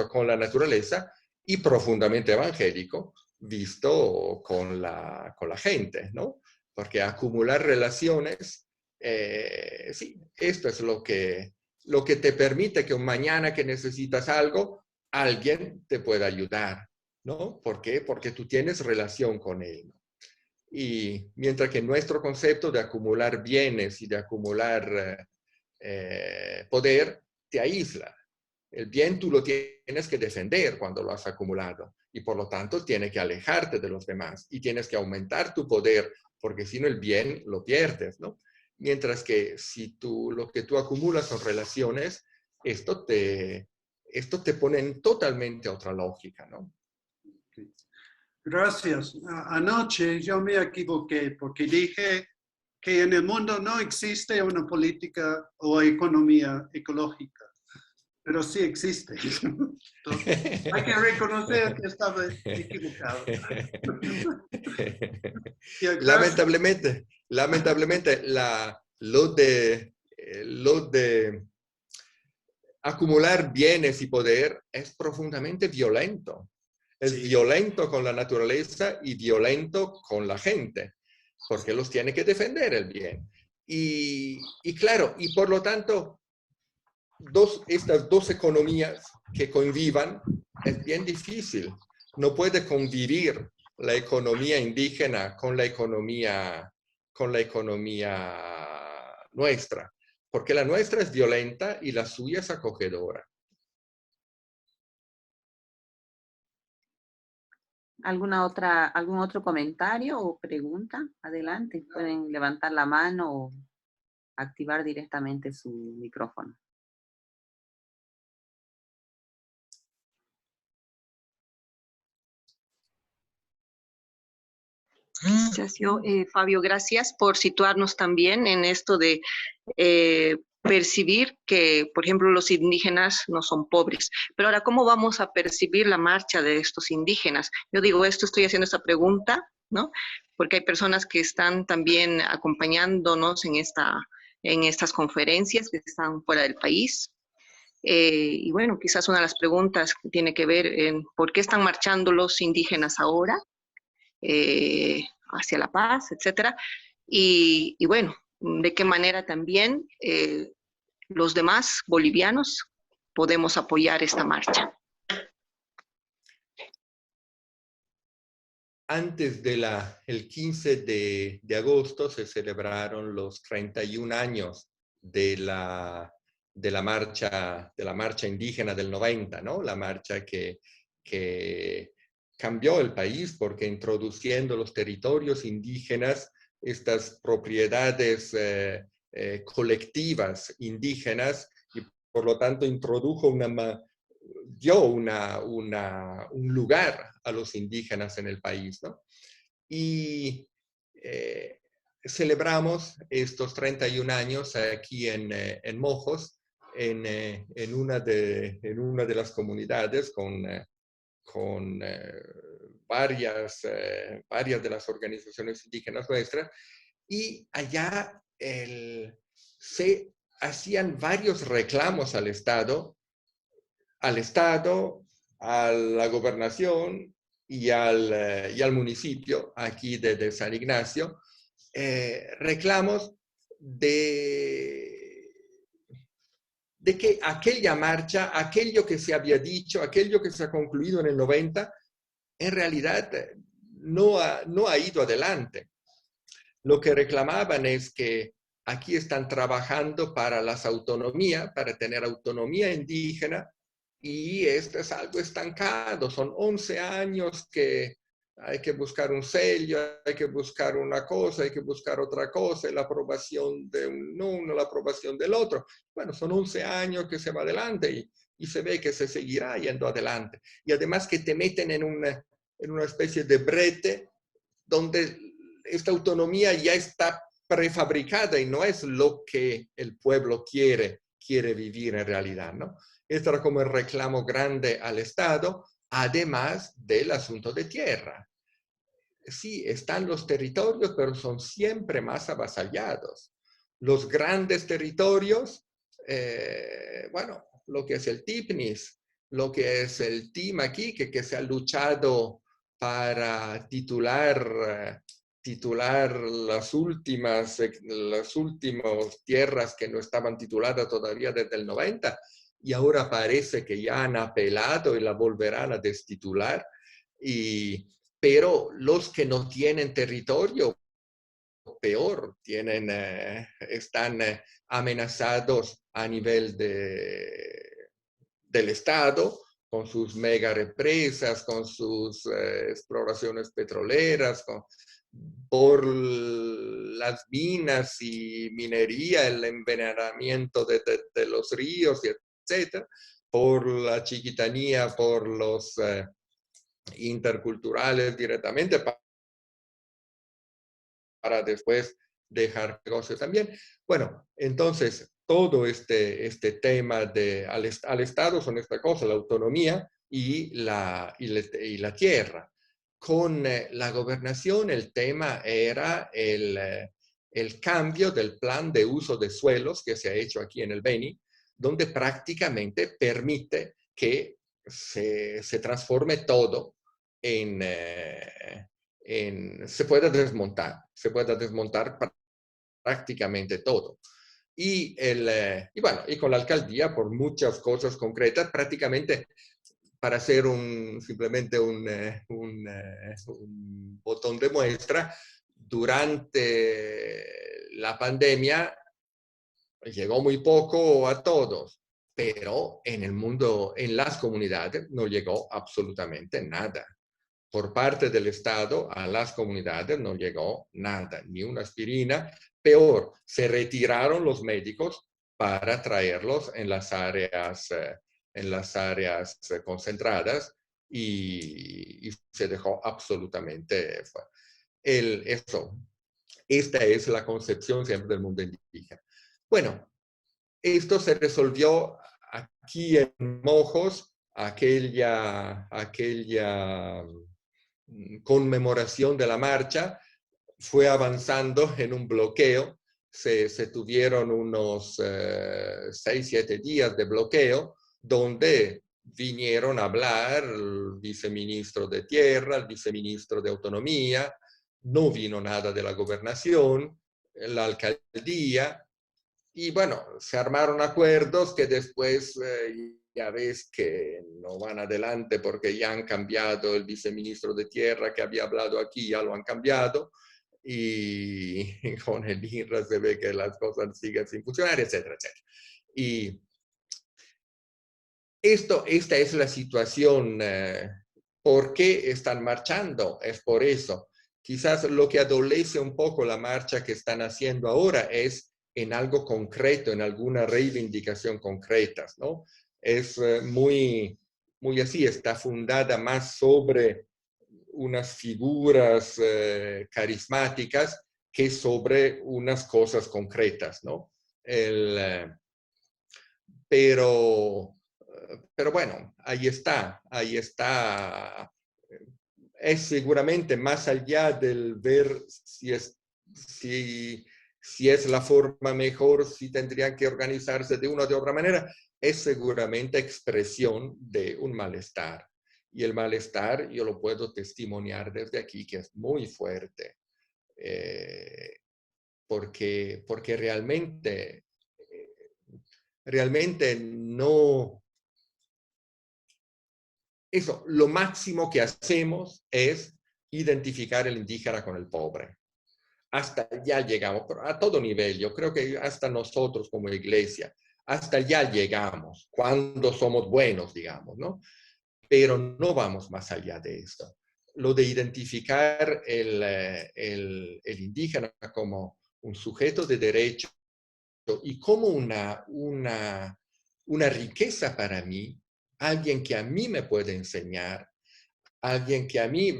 con la naturaleza, y profundamente evangélico, visto con la gente, ¿no? Porque acumular relaciones, sí, esto es lo que te permite que un mañana que necesitas algo, alguien te pueda ayudar, ¿no? ¿Por qué? Porque tú tienes relación con él, ¿no? Y mientras que nuestro concepto de acumular bienes y de acumular poder te aísla. El bien tú lo tienes que defender cuando lo has acumulado y por lo tanto tienes que alejarte de los demás y tienes que aumentar tu poder porque si no el bien lo pierdes, ¿no? Mientras que si lo que tú acumulas son relaciones, esto te pone en totalmente otra lógica, ¿no? Gracias. Anoche yo me equivoqué porque dije que en el mundo no existe una política o economía ecológica, pero sí existe. Entonces, hay que reconocer que estaba equivocado. Lamentablemente, lo de acumular bienes y poder es profundamente violento. Es violento con la naturaleza y violento con la gente, porque los tiene que defender el bien. Y claro, y por lo tanto, estas dos economías que convivan es bien difícil. No puede convivir la economía indígena con la economía nuestra, porque la nuestra es violenta y la suya es acogedora. ¿Algún otro comentario o pregunta? Adelante, pueden levantar la mano o activar directamente su micrófono. Fabio, gracias por situarnos también en esto de percibir que, por ejemplo, los indígenas no son pobres. Pero ahora, ¿cómo vamos a percibir la marcha de estos indígenas? Yo digo estoy haciendo esta pregunta, ¿no? Porque hay personas que están también acompañándonos en estas conferencias que están fuera del país. Y bueno, quizás una de las preguntas que tiene que ver en por qué están marchando los indígenas ahora, hacia la paz, etcétera. Y bueno, de qué manera también los demás bolivianos podemos apoyar esta marcha. Antes el 15 de agosto se celebraron los 31 años de la marcha indígena del 90, ¿no? La marcha que cambió el país porque introduciendo los territorios indígenas, estas propiedades colectivas indígenas, y por lo tanto introdujo dio un lugar a los indígenas en el país, ¿no? Y celebramos estos 31 años aquí en Mojos, en una de las comunidades con varias de las organizaciones indígenas nuestras, y allá se hacían varios reclamos al Estado, a la gobernación y al municipio aquí de San Ignacio, reclamos de que aquella marcha, aquello que se había dicho, aquello que se ha concluido en el 90, en realidad no ha ido adelante. Lo que reclamaban es que aquí están trabajando para las autonomías, para tener autonomía indígena, y esto es algo estancado. Son 11 años que hay que buscar un sello, hay que buscar una cosa, hay que buscar otra cosa, la aprobación de uno, la aprobación del otro. Bueno, son 11 años que se va adelante y se ve que se seguirá yendo adelante. Y además que te meten en una especie de brete donde esta autonomía ya está prefabricada y no es lo que el pueblo quiere quiere vivir en realidad, ¿no? Esto era como el reclamo grande al Estado, además del asunto de tierra. Sí, están los territorios, pero son siempre más avasallados. Los grandes territorios, bueno, lo que es el TIPNIS, lo que es el TIM aquí, que se ha luchado para titular las últimas tierras que no estaban tituladas todavía desde el 90, y ahora parece que ya han apelado y la volverán a destitular. Pero los que no tienen territorio, peor, están amenazados a nivel del Estado, con sus mega represas, con sus exploraciones petroleras, por las minas y minería, el envenenamiento de los ríos, etc., por la chiquitanía, por los interculturales directamente, para después dejar negocio también. Bueno, entonces todo este tema al Estado son esta cosa, la autonomía y la tierra. Con la gobernación el tema era el cambio del plan de uso de suelos que se ha hecho aquí en el Beni, donde prácticamente permite que se transforme todo se pueda desmontar prácticamente todo. Y bueno, y con la alcaldía por muchas cosas concretas, prácticamente para hacer simplemente un botón de muestra, durante la pandemia llegó muy poco a todos, pero en el mundo, en las comunidades, no llegó absolutamente nada. Por parte del Estado a las comunidades no llegó nada, ni una aspirina. Peor, se retiraron los médicos para traerlos en las áreas concentradas y se dejó absolutamente fuera. Esta es la concepción siempre del mundo indígena. Bueno, esto se resolvió aquí en Mojos, aquella conmemoración de la marcha fue avanzando en un bloqueo. Se tuvieron unos 6-7 días de bloqueo donde vinieron a hablar el viceministro de Tierra, el viceministro de Autonomía, no vino nada de la gobernación, la alcaldía, y bueno, se armaron acuerdos que después ya ves que no van adelante porque ya han cambiado el viceministro de Tierra que había hablado aquí, ya lo han cambiado, y con el INRA se ve que las cosas siguen sin funcionar, etcétera, etcétera. Y esta es la situación. ¿Por qué están marchando? Es por eso. Quizás lo que adolece un poco la marcha que están haciendo ahora es en algo concreto, en alguna reivindicación concreta, ¿no? Es muy así, está fundada más sobre unas figuras carismáticas que sobre unas cosas concretas, ¿no? Pero bueno, ahí está. Es seguramente más allá del ver si es la forma mejor, si tendrían que organizarse de una o de otra manera, es seguramente expresión de un malestar. Y el malestar yo lo puedo testimoniar desde aquí, que es muy fuerte, porque realmente no. Eso, lo máximo que hacemos es identificar el indígena con el pobre. Hasta ya llegamos, a todo nivel, yo creo que hasta nosotros como iglesia, hasta ya llegamos, cuando somos buenos, digamos, ¿no? Pero no vamos más allá de esto. Lo de identificar el indígena como un sujeto de derecho y como una riqueza para mí, alguien que a mí me puede enseñar, alguien que a mí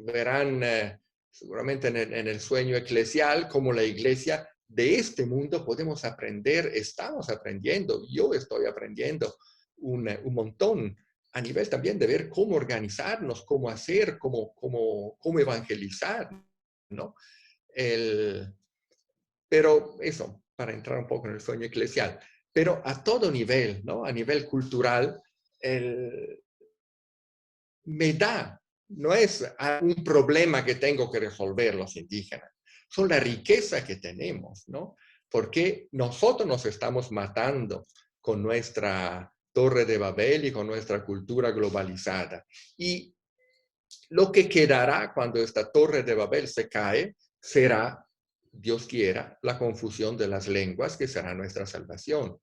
verán seguramente en el sueño eclesial, como la iglesia de este mundo podemos aprender, estamos aprendiendo, yo estoy aprendiendo un montón a nivel también de ver cómo organizarnos, cómo hacer, cómo evangelizar, ¿no? Pero eso, para entrar un poco en el sueño eclesial, pero a todo nivel, ¿no? A nivel cultural, me da, no es un problema que tengo que resolver los indígenas, son la riqueza que tenemos, ¿no? Porque nosotros nos estamos matando con nuestra Torre de Babel y con nuestra cultura globalizada. Y lo que quedará cuando esta Torre de Babel se cae será, Dios quiera, la confusión de las lenguas, que será nuestra salvación.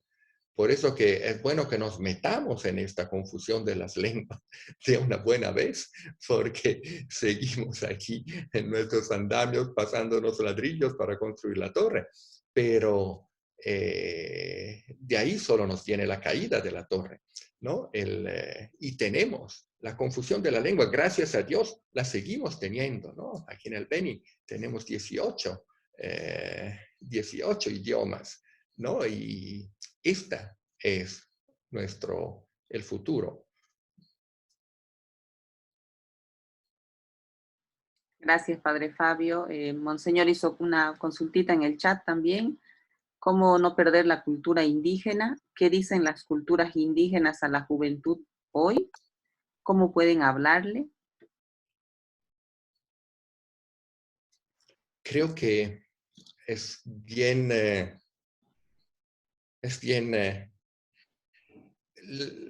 Por eso que es bueno que nos metamos en esta confusión de las lenguas de una buena vez, porque seguimos aquí en nuestros andamios pasándonos ladrillos para construir la torre. Pero de ahí solo nos viene la caída de la torre, ¿no? Y tenemos la confusión de la lengua, gracias a Dios, la seguimos teniendo, ¿no? Aquí en el Beni tenemos 18 idiomas, ¿no? Y esta es el futuro. Gracias, Padre Fabio. Monseñor hizo una consultita en el chat también. ¿Cómo no perder la cultura indígena? ¿Qué dicen las culturas indígenas a la juventud hoy? ¿Cómo pueden hablarle? Creo que es bien,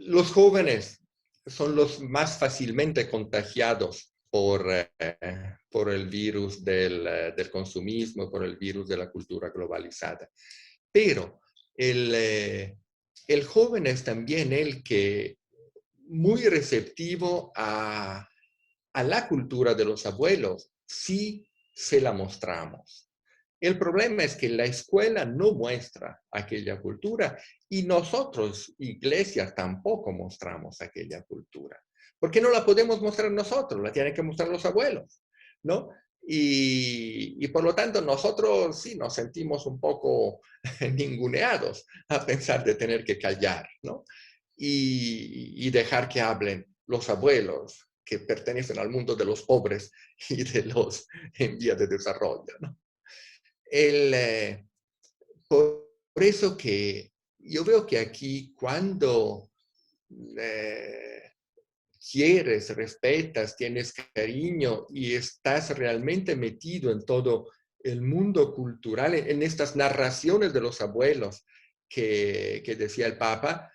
los jóvenes son los más fácilmente contagiados por el virus del consumismo, por el virus de la cultura globalizada. Pero el joven es también el que muy receptivo a la cultura de los abuelos, si se la mostramos. El problema es que la escuela no muestra aquella cultura y nosotros, iglesias, tampoco mostramos aquella cultura. Porque no la podemos mostrar nosotros, la tienen que mostrar los abuelos, ¿no? Y por lo tanto nosotros sí nos sentimos un poco ninguneados a pensar de tener que callar, ¿no? Y dejar que hablen los abuelos que pertenecen al mundo de los pobres y de los en vías de desarrollo, ¿no? Por eso que yo veo que aquí cuando quieres, respetas, tienes cariño y estás realmente metido en todo el mundo cultural, en estas narraciones de los abuelos que decía el Papa,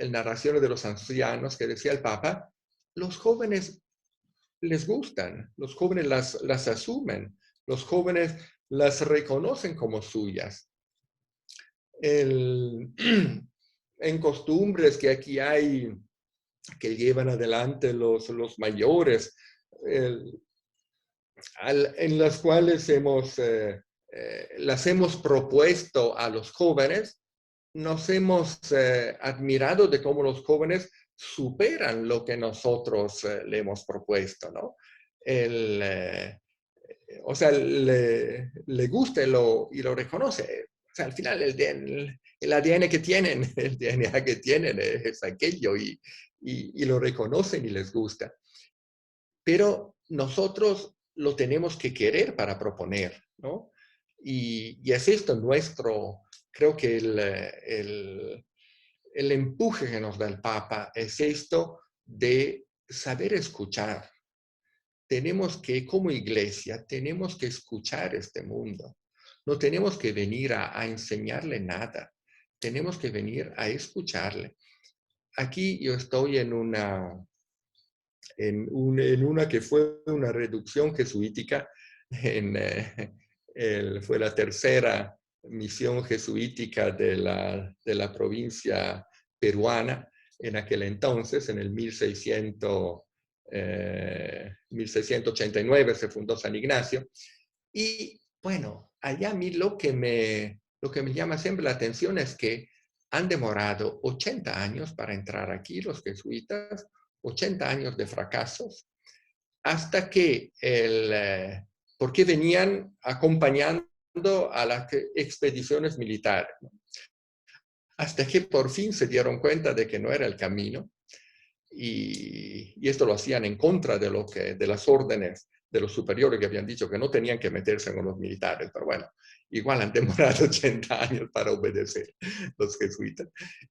narraciones de los ancianos que decía el Papa, los jóvenes les gustan, los jóvenes las asumen, los jóvenes las reconocen como suyas. En costumbres que aquí hay, que llevan adelante los mayores, en las cuales las hemos propuesto a los jóvenes, nos hemos admirado de cómo los jóvenes superan lo que nosotros le hemos propuesto, ¿no? O sea, le gusta y lo reconoce. O sea, al final el ADN que tienen, el DNA que tienen es aquello y lo reconocen y les gusta. Pero nosotros lo tenemos que querer para proponer, ¿no? Y es esto creo que el empuje que nos da el Papa es esto de saber escuchar. Tenemos que, como iglesia, tenemos que escuchar este mundo. No tenemos que venir a enseñarle nada. Tenemos que venir a escucharle. Aquí yo estoy en una que fue una reducción jesuítica, fue la tercera misión jesuítica de la provincia peruana en aquel entonces, en el 1689 se fundó San Ignacio. Y bueno, allá a mí lo que me llama siempre la atención es que han demorado 80 años para entrar aquí los jesuitas, 80 años de fracasos, hasta que porque venían acompañando a las expediciones militares, ¿no? Hasta que por fin se dieron cuenta de que no era el camino, y esto lo hacían en contra de las órdenes de los superiores que habían dicho que no tenían que meterse con los militares, pero bueno, igual han demorado 80 años para obedecer los jesuitas.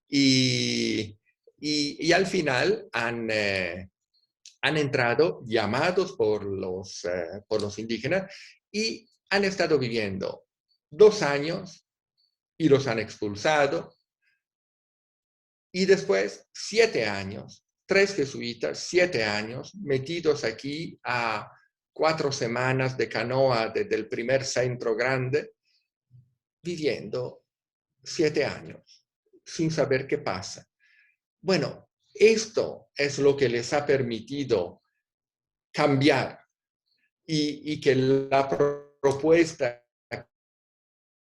Y al final han entrado llamados por los indígenas y han estado viviendo 2 años y los han expulsado. Y después 7 años, 3 jesuitas, 7 años, metidos aquí a 4 semanas de canoa desde el primer centro grande, viviendo 7 años, sin saber qué pasa. Bueno, esto es lo que les ha permitido cambiar y que la propuesta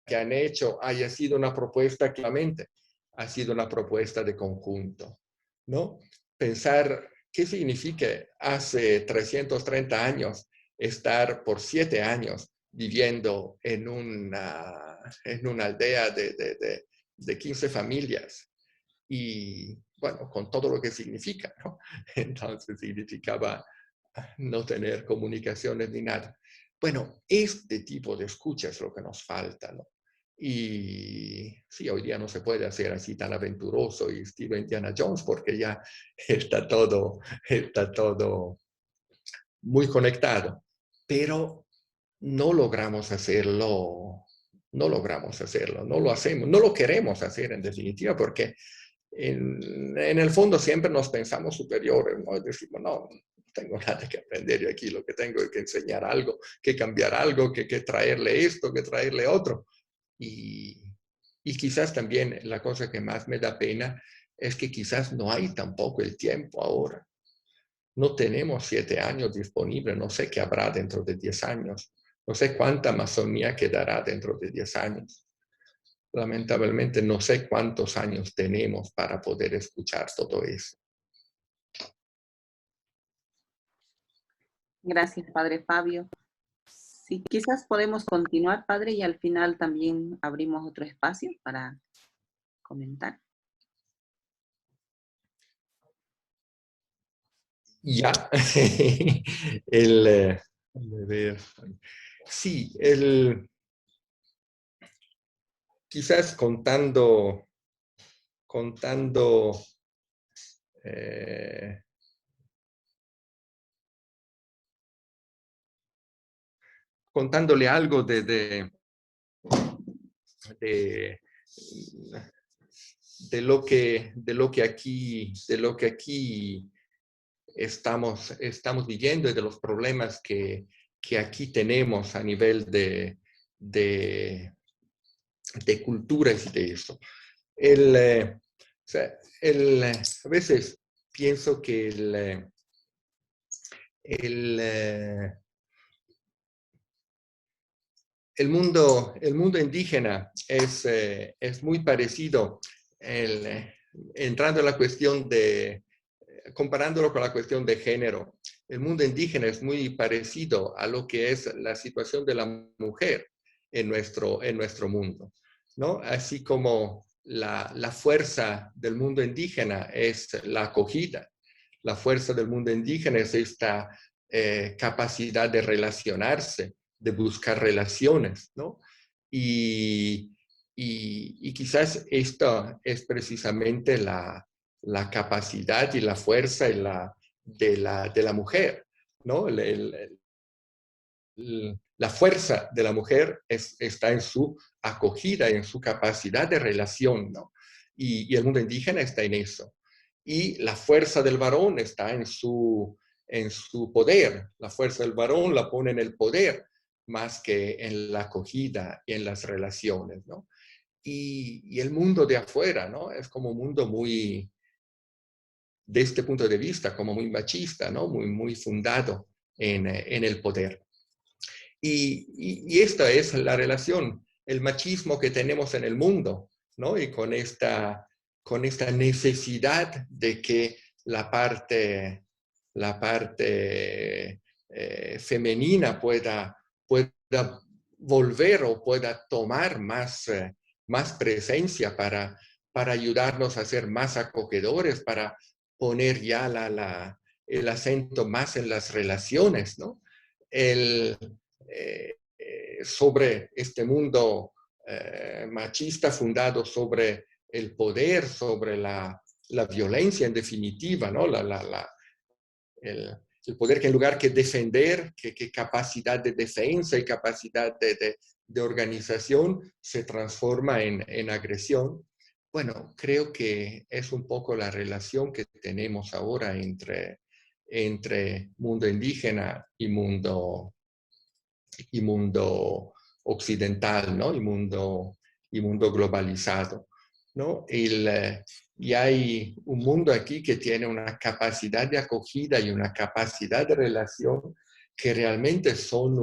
que han hecho haya sido una propuesta claramente, ha sido una propuesta de conjunto, ¿no? Pensar qué significa hace 330 años estar por 7 años viviendo en una aldea de 15 familias y, bueno, con todo lo que significa, ¿no? Entonces significaba no tener comunicaciones ni nada. Bueno, este tipo de escucha es lo que nos falta, ¿no? Y sí, hoy día no se puede hacer así tan aventuroso y estilo Indiana Jones porque ya está todo muy conectado. Pero no logramos hacerlo, no lo hacemos, no lo queremos hacer en definitiva porque en el fondo siempre nos pensamos superiores, ¿no? Decimos, no tengo nada que aprender y aquí lo que tengo es que enseñar algo, que cambiar algo, que traerle esto, que traerle otro. Y quizás también la cosa que más me da pena es que quizás no hay tampoco el tiempo ahora. No tenemos 7 años disponibles, no sé qué habrá dentro de 10 años, no sé cuánta Amazonía quedará dentro de 10 años. Lamentablemente no sé cuántos años tenemos para poder escuchar todo eso. Gracias, Padre Fabio. Sí, quizás podemos continuar, Padre, y al final también abrimos otro espacio para comentar. Ya, sí, quizás contándole algo de lo que aquí estamos viviendo y de los problemas que aquí tenemos a nivel de culturas y de eso. A veces pienso que el mundo indígena es muy parecido, entrando en la cuestión comparándolo con la cuestión de género. El mundo indígena es muy parecido a lo que es la situación de la mujer en nuestro mundo, ¿no? Así como la fuerza del mundo indígena es la acogida, la fuerza del mundo indígena es esta capacidad de relacionarse, de buscar relaciones, ¿no? Y quizás esto es precisamente la capacidad y la fuerza de la mujer, ¿no? La fuerza de la mujer está en su acogida, en su capacidad de relación, ¿no? Y el mundo indígena está en eso. Y la fuerza del varón está en su poder. La fuerza del varón la pone en el poder más que en la acogida y en las relaciones, ¿no? Y el mundo de afuera, ¿no? Es como un mundo muy, de este punto de vista, como muy machista, ¿no? Muy fundado en el poder. Y esta es la relación, el machismo que tenemos en el mundo, ¿no? Y con esta necesidad de que la parte femenina pueda volver o pueda tomar más presencia para ayudarnos a ser más acogedores, para poner ya el acento más en las relaciones, ¿no? Sobre este mundo machista fundado sobre el poder, sobre la violencia en definitiva, ¿no? El poder que en lugar que defender, que capacidad de defensa y capacidad de organización se transforma en agresión. Bueno, creo que es un poco la relación que tenemos ahora entre mundo indígena y mundo occidental, ¿no? Y mundo globalizado, ¿no? Y hay un mundo aquí que tiene una capacidad de acogida y una capacidad de relación que realmente son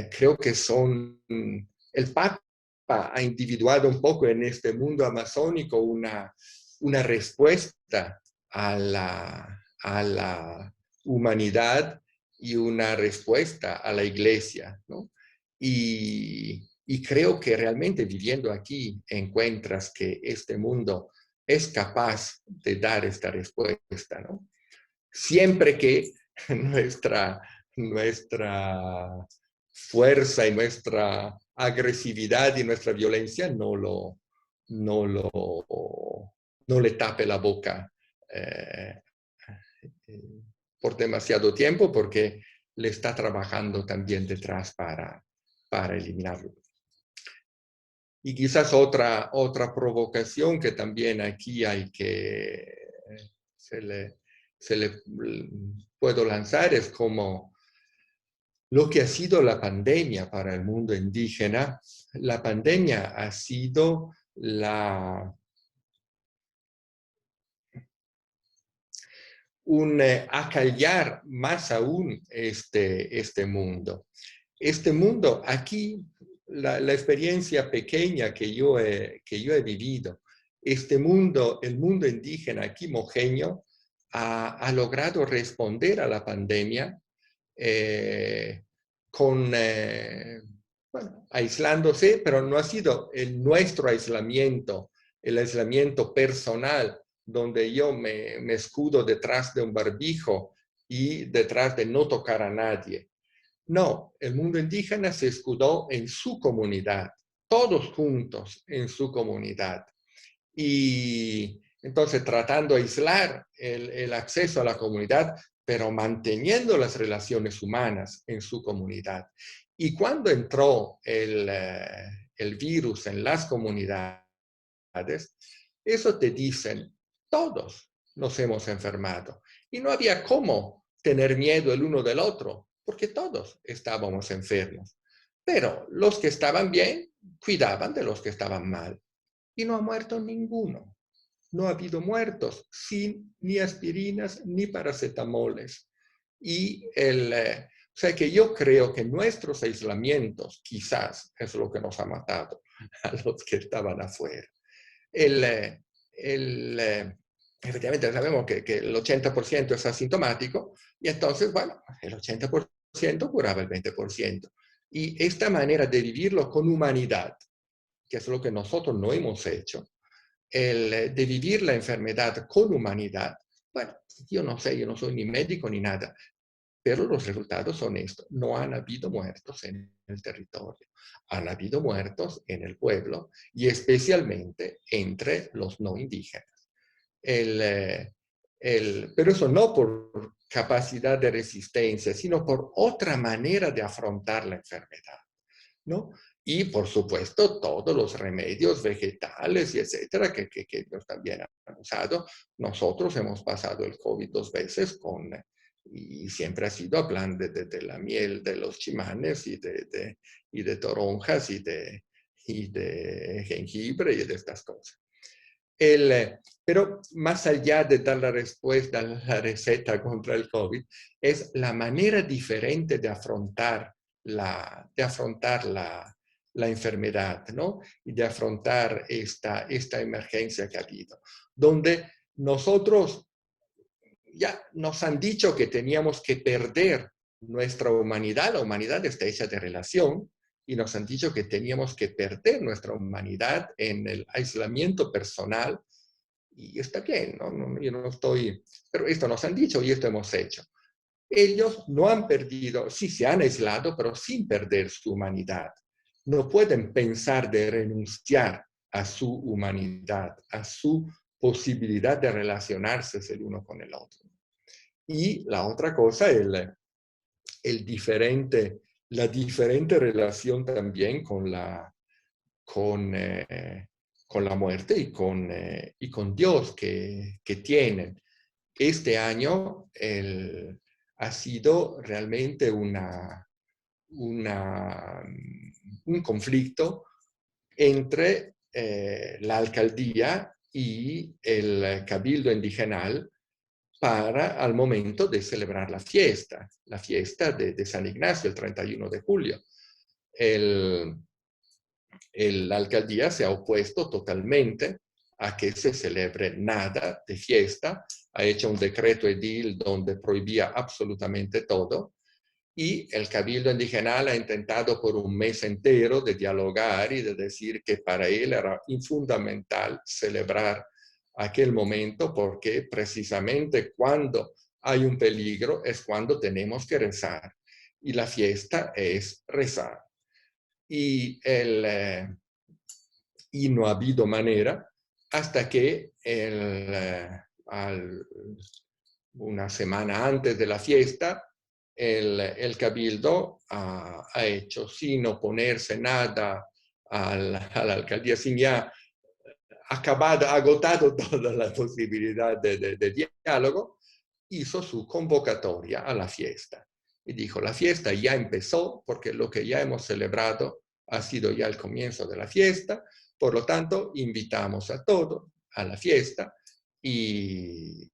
creo que son, el Papa ha individuado un poco en este mundo amazónico una respuesta a la humanidad y una respuesta a la iglesia, ¿no? Y creo que realmente viviendo aquí encuentras que este mundo es capaz de dar esta respuesta, ¿no? Siempre que nuestra fuerza y nuestra agresividad y nuestra violencia no le tape la boca por demasiado tiempo, porque le está trabajando también detrás para eliminarlo. Y quizás otra provocación que también aquí hay que se le puedo lanzar es como lo que ha sido la pandemia para el mundo indígena. La pandemia ha sido acallar más aún este mundo. Este mundo, aquí, la experiencia pequeña que yo he vivido, el mundo indígena aquí mojeño ha logrado responder a la pandemia aislándose, pero no ha sido nuestro aislamiento, el aislamiento personal, donde yo me escudo detrás de un barbijo y detrás de no tocar a nadie. No, el mundo indígena se escudó en su comunidad, todos juntos en su comunidad. Y entonces tratando de aislar el acceso a la comunidad, pero manteniendo las relaciones humanas en su comunidad. Y cuando entró el virus en las comunidades, eso te dicen, todos nos hemos enfermado. Y no había cómo tener miedo el uno del otro, porque todos estábamos enfermos. Pero los que estaban bien, cuidaban de los que estaban mal. Y no ha muerto ninguno. No ha habido muertos sin ni aspirinas ni paracetamoles. Y o sea que yo creo que nuestros aislamientos quizás es lo que nos ha matado a los que estaban afuera. Efectivamente sabemos que el 80% es asintomático y entonces, bueno, el 80% curaba el 20%. Y esta manera de vivirlo con humanidad, que es lo que nosotros no hemos hecho, de vivir la enfermedad con humanidad, bueno, yo no sé, yo no soy ni médico ni nada, pero los resultados son estos. No han habido muertos en el territorio, han habido muertos en el pueblo y especialmente entre los no indígenas. Pero eso no por capacidad de resistencia, sino por otra manera de afrontar la enfermedad, ¿no? Y, por supuesto, todos los remedios vegetales y etcétera que ellos también han usado. Nosotros hemos pasado el COVID 2 veces y siempre ha sido hablando de la miel de los chimanes y de toronjas y de jengibre y de estas cosas. Pero más allá de dar la respuesta, la receta contra el COVID, es la manera diferente de afrontar la enfermedad, ¿no? Y de afrontar esta emergencia que ha habido, donde nosotros ya nos han dicho que teníamos que perder nuestra humanidad, la humanidad está hecha de relación, y nos han dicho que teníamos que perder nuestra humanidad en el aislamiento personal, y está bien, yo no estoy, pero esto nos han dicho y esto hemos hecho. Ellos no han perdido, sí se han aislado, pero sin perder su humanidad. No pueden pensar de renunciar a su humanidad, a su posibilidad de relacionarse el uno con el otro. Y la otra cosa, la diferente relación también con la muerte y con Dios que tienen. Este año ha sido realmente un conflicto entre la alcaldía y el cabildo indigenal al momento de celebrar la fiesta de San Ignacio, el 31 de julio. La alcaldía se ha opuesto totalmente a que se celebre nada de fiesta, ha hecho un decreto edil donde prohibía absolutamente todo, y el cabildo indigenal ha intentado por un mes entero de dialogar y de decir que para él era fundamental celebrar aquel momento, porque precisamente cuando hay un peligro es cuando tenemos que rezar, y la fiesta es rezar. Y no ha habido manera hasta que una semana antes de la fiesta, el cabildo ha hecho, sin oponerse nada a la alcaldía, sin ya agotado toda la posibilidad de diálogo, hizo su convocatoria a la fiesta. Y dijo, la fiesta ya empezó porque lo que ya hemos celebrado ha sido ya el comienzo de la fiesta, por lo tanto, invitamos a todos a la fiesta. Y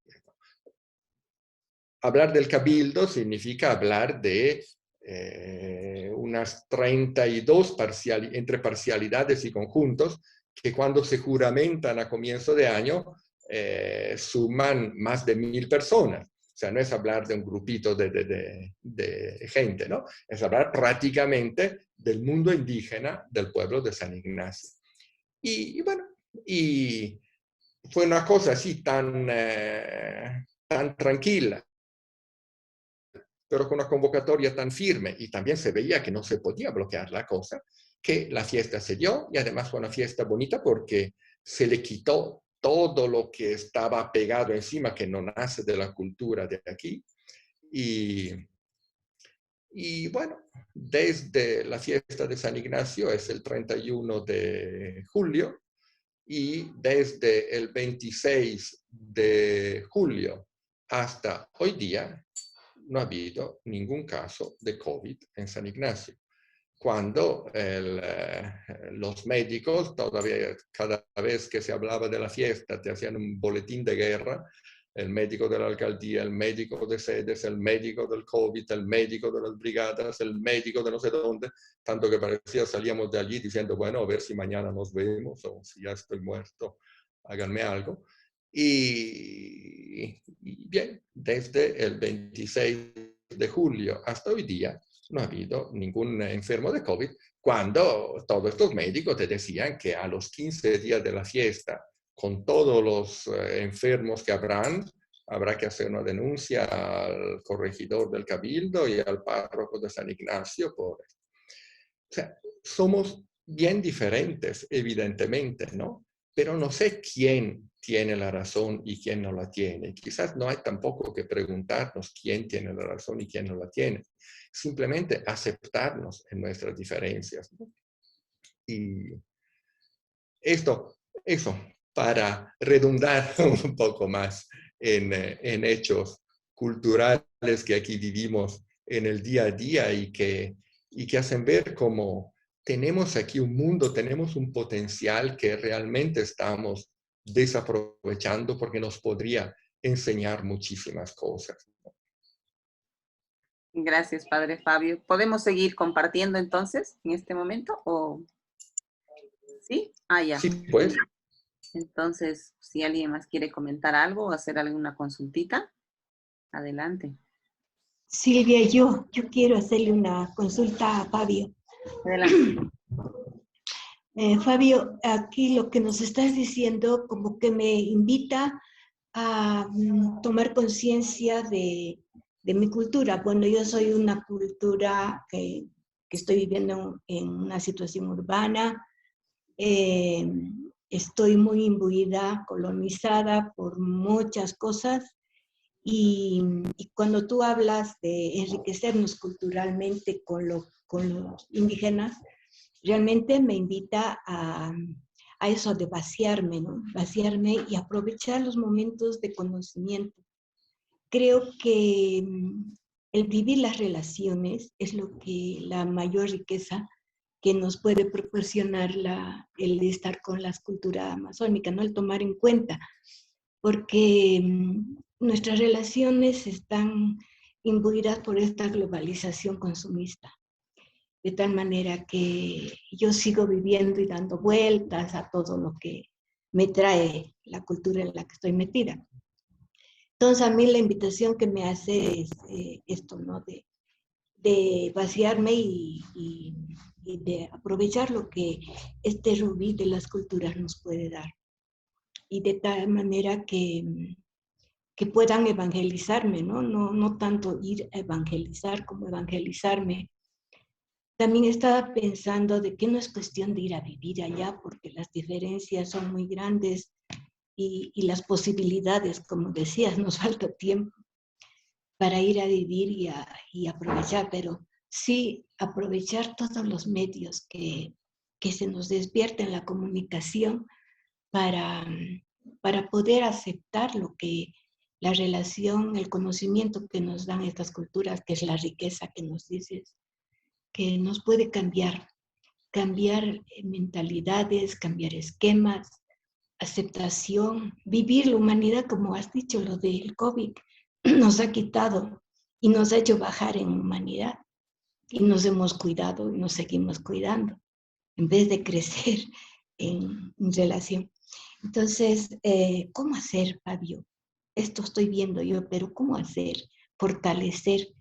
hablar del cabildo significa hablar de unas 32 entre parcialidades y conjuntos que cuando se juramentan a comienzo de año suman más de 1000 personas. O sea, no es hablar de un grupito de gente, ¿no? Es hablar prácticamente del mundo indígena del pueblo de San Ignacio. Y bueno, y fue una cosa así tan tranquila, pero con una convocatoria tan firme, y también se veía que no se podía bloquear la cosa, que la fiesta se dio, y además fue una fiesta bonita porque se le quitó todo lo que estaba pegado encima, que no nace de la cultura de aquí. Y bueno, desde la fiesta de San Ignacio es el 31 de julio, y desde el 26 de julio hasta hoy día no ha habido ningún caso de COVID en San Ignacio. Cuando los médicos, todavía cada vez que se hablaba de la fiesta, te hacían un boletín de guerra, el médico de la alcaldía, el médico de sedes, el médico del COVID, el médico de las brigadas, el médico de no sé dónde, tanto que parecía salíamos de allí diciendo, bueno, a ver si mañana nos vemos, o si ya estoy muerto, háganme algo. Y bien, desde el 26 de julio hasta hoy día no ha habido ningún enfermo de COVID, cuando todos estos médicos te decían que a los 15 días de la fiesta, con todos los enfermos que habrá que hacer una denuncia al corregidor del cabildo y al párroco de San Ignacio. O sea, somos bien diferentes, evidentemente, ¿no? Pero no sé quién tiene la razón y quién no la tiene. Quizás no hay tampoco que preguntarnos quién tiene la razón y quién no la tiene. Simplemente aceptarnos en nuestras diferencias, ¿no? Y eso, para redundar un poco más en hechos culturales que aquí vivimos en el día a día y que hacen ver cómo tenemos aquí un mundo, tenemos un potencial que realmente estamos desaprovechando porque nos podría enseñar muchísimas cosas. Gracias, Padre Fabio. ¿Podemos seguir compartiendo entonces en este momento? ¿O sí? Ah, ya. Sí, pues. Entonces, si alguien más quiere comentar algo o hacer alguna consultita, adelante. Silvia, yo quiero hacerle una consulta a Fabio. Adelante. Fabio, aquí lo que nos estás diciendo como que me invita a tomar conciencia de mi cultura. Bueno, yo soy una cultura que estoy viviendo en una situación urbana, estoy muy imbuida, colonizada por muchas cosas, y cuando tú hablas de enriquecernos culturalmente con los indígenas, realmente me invita a eso de vaciarme, ¿no? Vaciarme y aprovechar los momentos de conocimiento. Creo que el vivir las relaciones es la mayor riqueza que nos puede proporcionar el estar con la cultura amazónica, ¿no? El tomar en cuenta, porque nuestras relaciones están imbuidas por esta globalización consumista, de tal manera que yo sigo viviendo y dando vueltas a todo lo que me trae la cultura en la que estoy metida. Entonces a mí la invitación que me hace es esto, ¿no? De vaciarme y de aprovechar lo que este rubí de las culturas nos puede dar. Y de tal manera que puedan evangelizarme, ¿no? No tanto ir a evangelizar como evangelizarme. También estaba pensando de que no es cuestión de ir a vivir allá, porque las diferencias son muy grandes y las posibilidades, como decías, nos falta tiempo para ir a vivir y aprovechar, pero sí aprovechar todos los medios que se nos despierten la comunicación para poder aceptar lo que la relación, el conocimiento que nos dan estas culturas, que es la riqueza que nos dices, que nos puede cambiar mentalidades, cambiar esquemas, aceptación, vivir la humanidad, como has dicho, lo del COVID nos ha quitado y nos ha hecho bajar en humanidad y nos hemos cuidado y nos seguimos cuidando en vez de crecer en relación. Entonces, ¿cómo hacer, Fabio? Esto estoy viendo yo, pero ¿cómo hacer? Fortalecer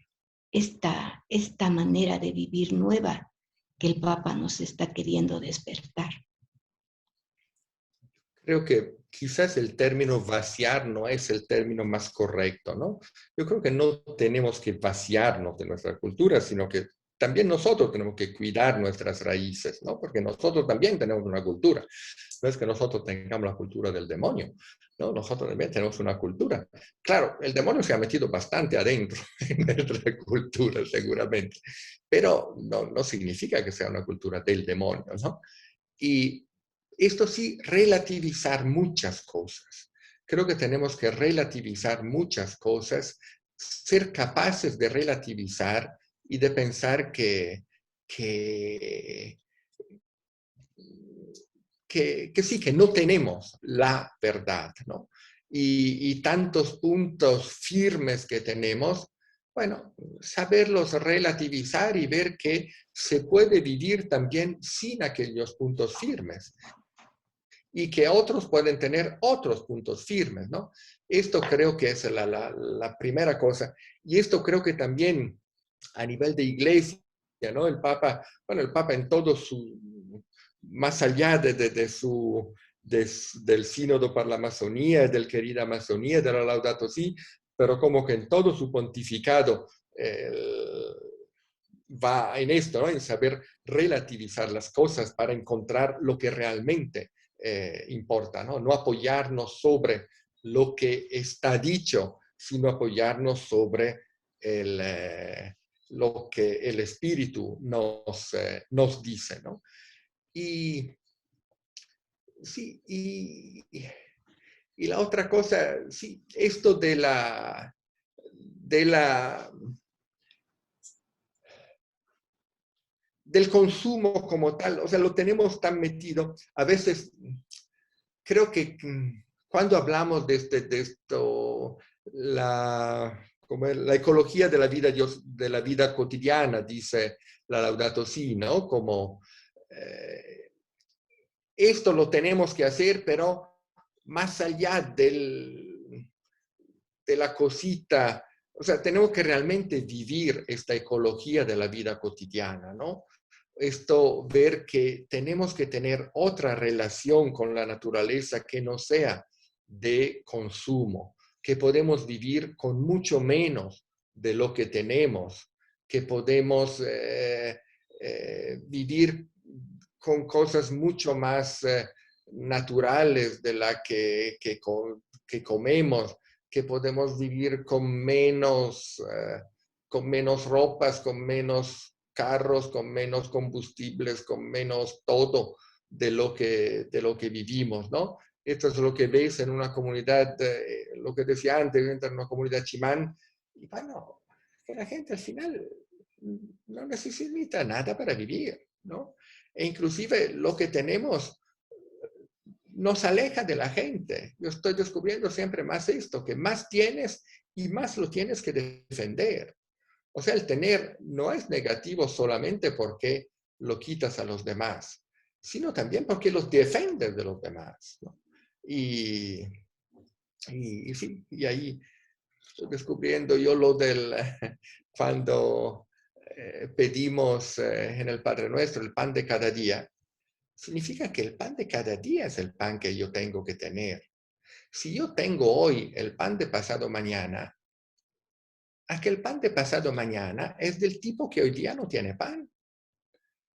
esta manera de vivir nueva que el Papa nos está queriendo despertar. Creo que quizás el término vaciar no es el término más correcto, ¿no? Yo creo que no tenemos que vaciarnos de nuestra cultura, sino que también nosotros tenemos que cuidar nuestras raíces, ¿no? Porque nosotros también tenemos una cultura. No es que nosotros tengamos la cultura del demonio, ¿no? Nosotros también tenemos una cultura. Claro, el demonio se ha metido bastante adentro en nuestra cultura, seguramente, pero no significa que sea una cultura del demonio, ¿no? Y esto sí, relativizar muchas cosas. Creo que tenemos que relativizar muchas cosas, ser capaces de relativizar y de pensar que sí, que no tenemos la verdad, ¿no? Y tantos puntos firmes que tenemos, bueno, saberlos relativizar y ver que se puede vivir también sin aquellos puntos firmes y que otros pueden tener otros puntos firmes, ¿no? Esto creo que es la primera cosa. Y esto creo que también a nivel de iglesia, ¿no? El Papa en todo su, más allá del sínodo para la Amazonía, del querida Amazonía, de la Laudato Si, pero como que en todo su pontificado va en esto, ¿no? En saber relativizar las cosas para encontrar lo que realmente importa, ¿no? No apoyarnos sobre lo que está dicho, sino apoyarnos sobre lo que el Espíritu nos dice, ¿no? Y sí, y la otra cosa, sí, esto del consumo como tal, o sea, lo tenemos tan metido, a veces creo que cuando hablamos de esto, la ecología de la vida cotidiana, dice la Laudato Si, ¿no? Como esto lo tenemos que hacer, pero más allá de la cosita o sea, tenemos que realmente vivir esta ecología de la vida cotidiana, ¿no? Esto, ver que tenemos que tener otra relación con la naturaleza que no sea de consumo, que podemos vivir con mucho menos de lo que tenemos, que podemos vivir con cosas mucho más naturales de la que comemos, que podemos vivir con menos ropas, con menos carros, con menos combustibles, con menos todo de lo que vivimos, ¿no? Esto es lo que ves en una comunidad, lo que decía antes, en una comunidad chimán, y bueno, que la gente al final no necesita nada para vivir, ¿no? E inclusive lo que tenemos nos aleja de la gente. Yo estoy descubriendo siempre más esto, que más tienes y más lo tienes que defender. O sea, el tener no es negativo solamente porque lo quitas a los demás, sino también porque los defiendes de los demás, ¿no? Y sí, y ahí estoy descubriendo yo lo del, cuando pedimos en el Padre Nuestro el pan de cada día, significa que el pan de cada día es el pan que yo tengo que tener. Si yo tengo hoy el pan de pasado mañana, aquel pan de pasado mañana es del tipo que hoy día no tiene pan,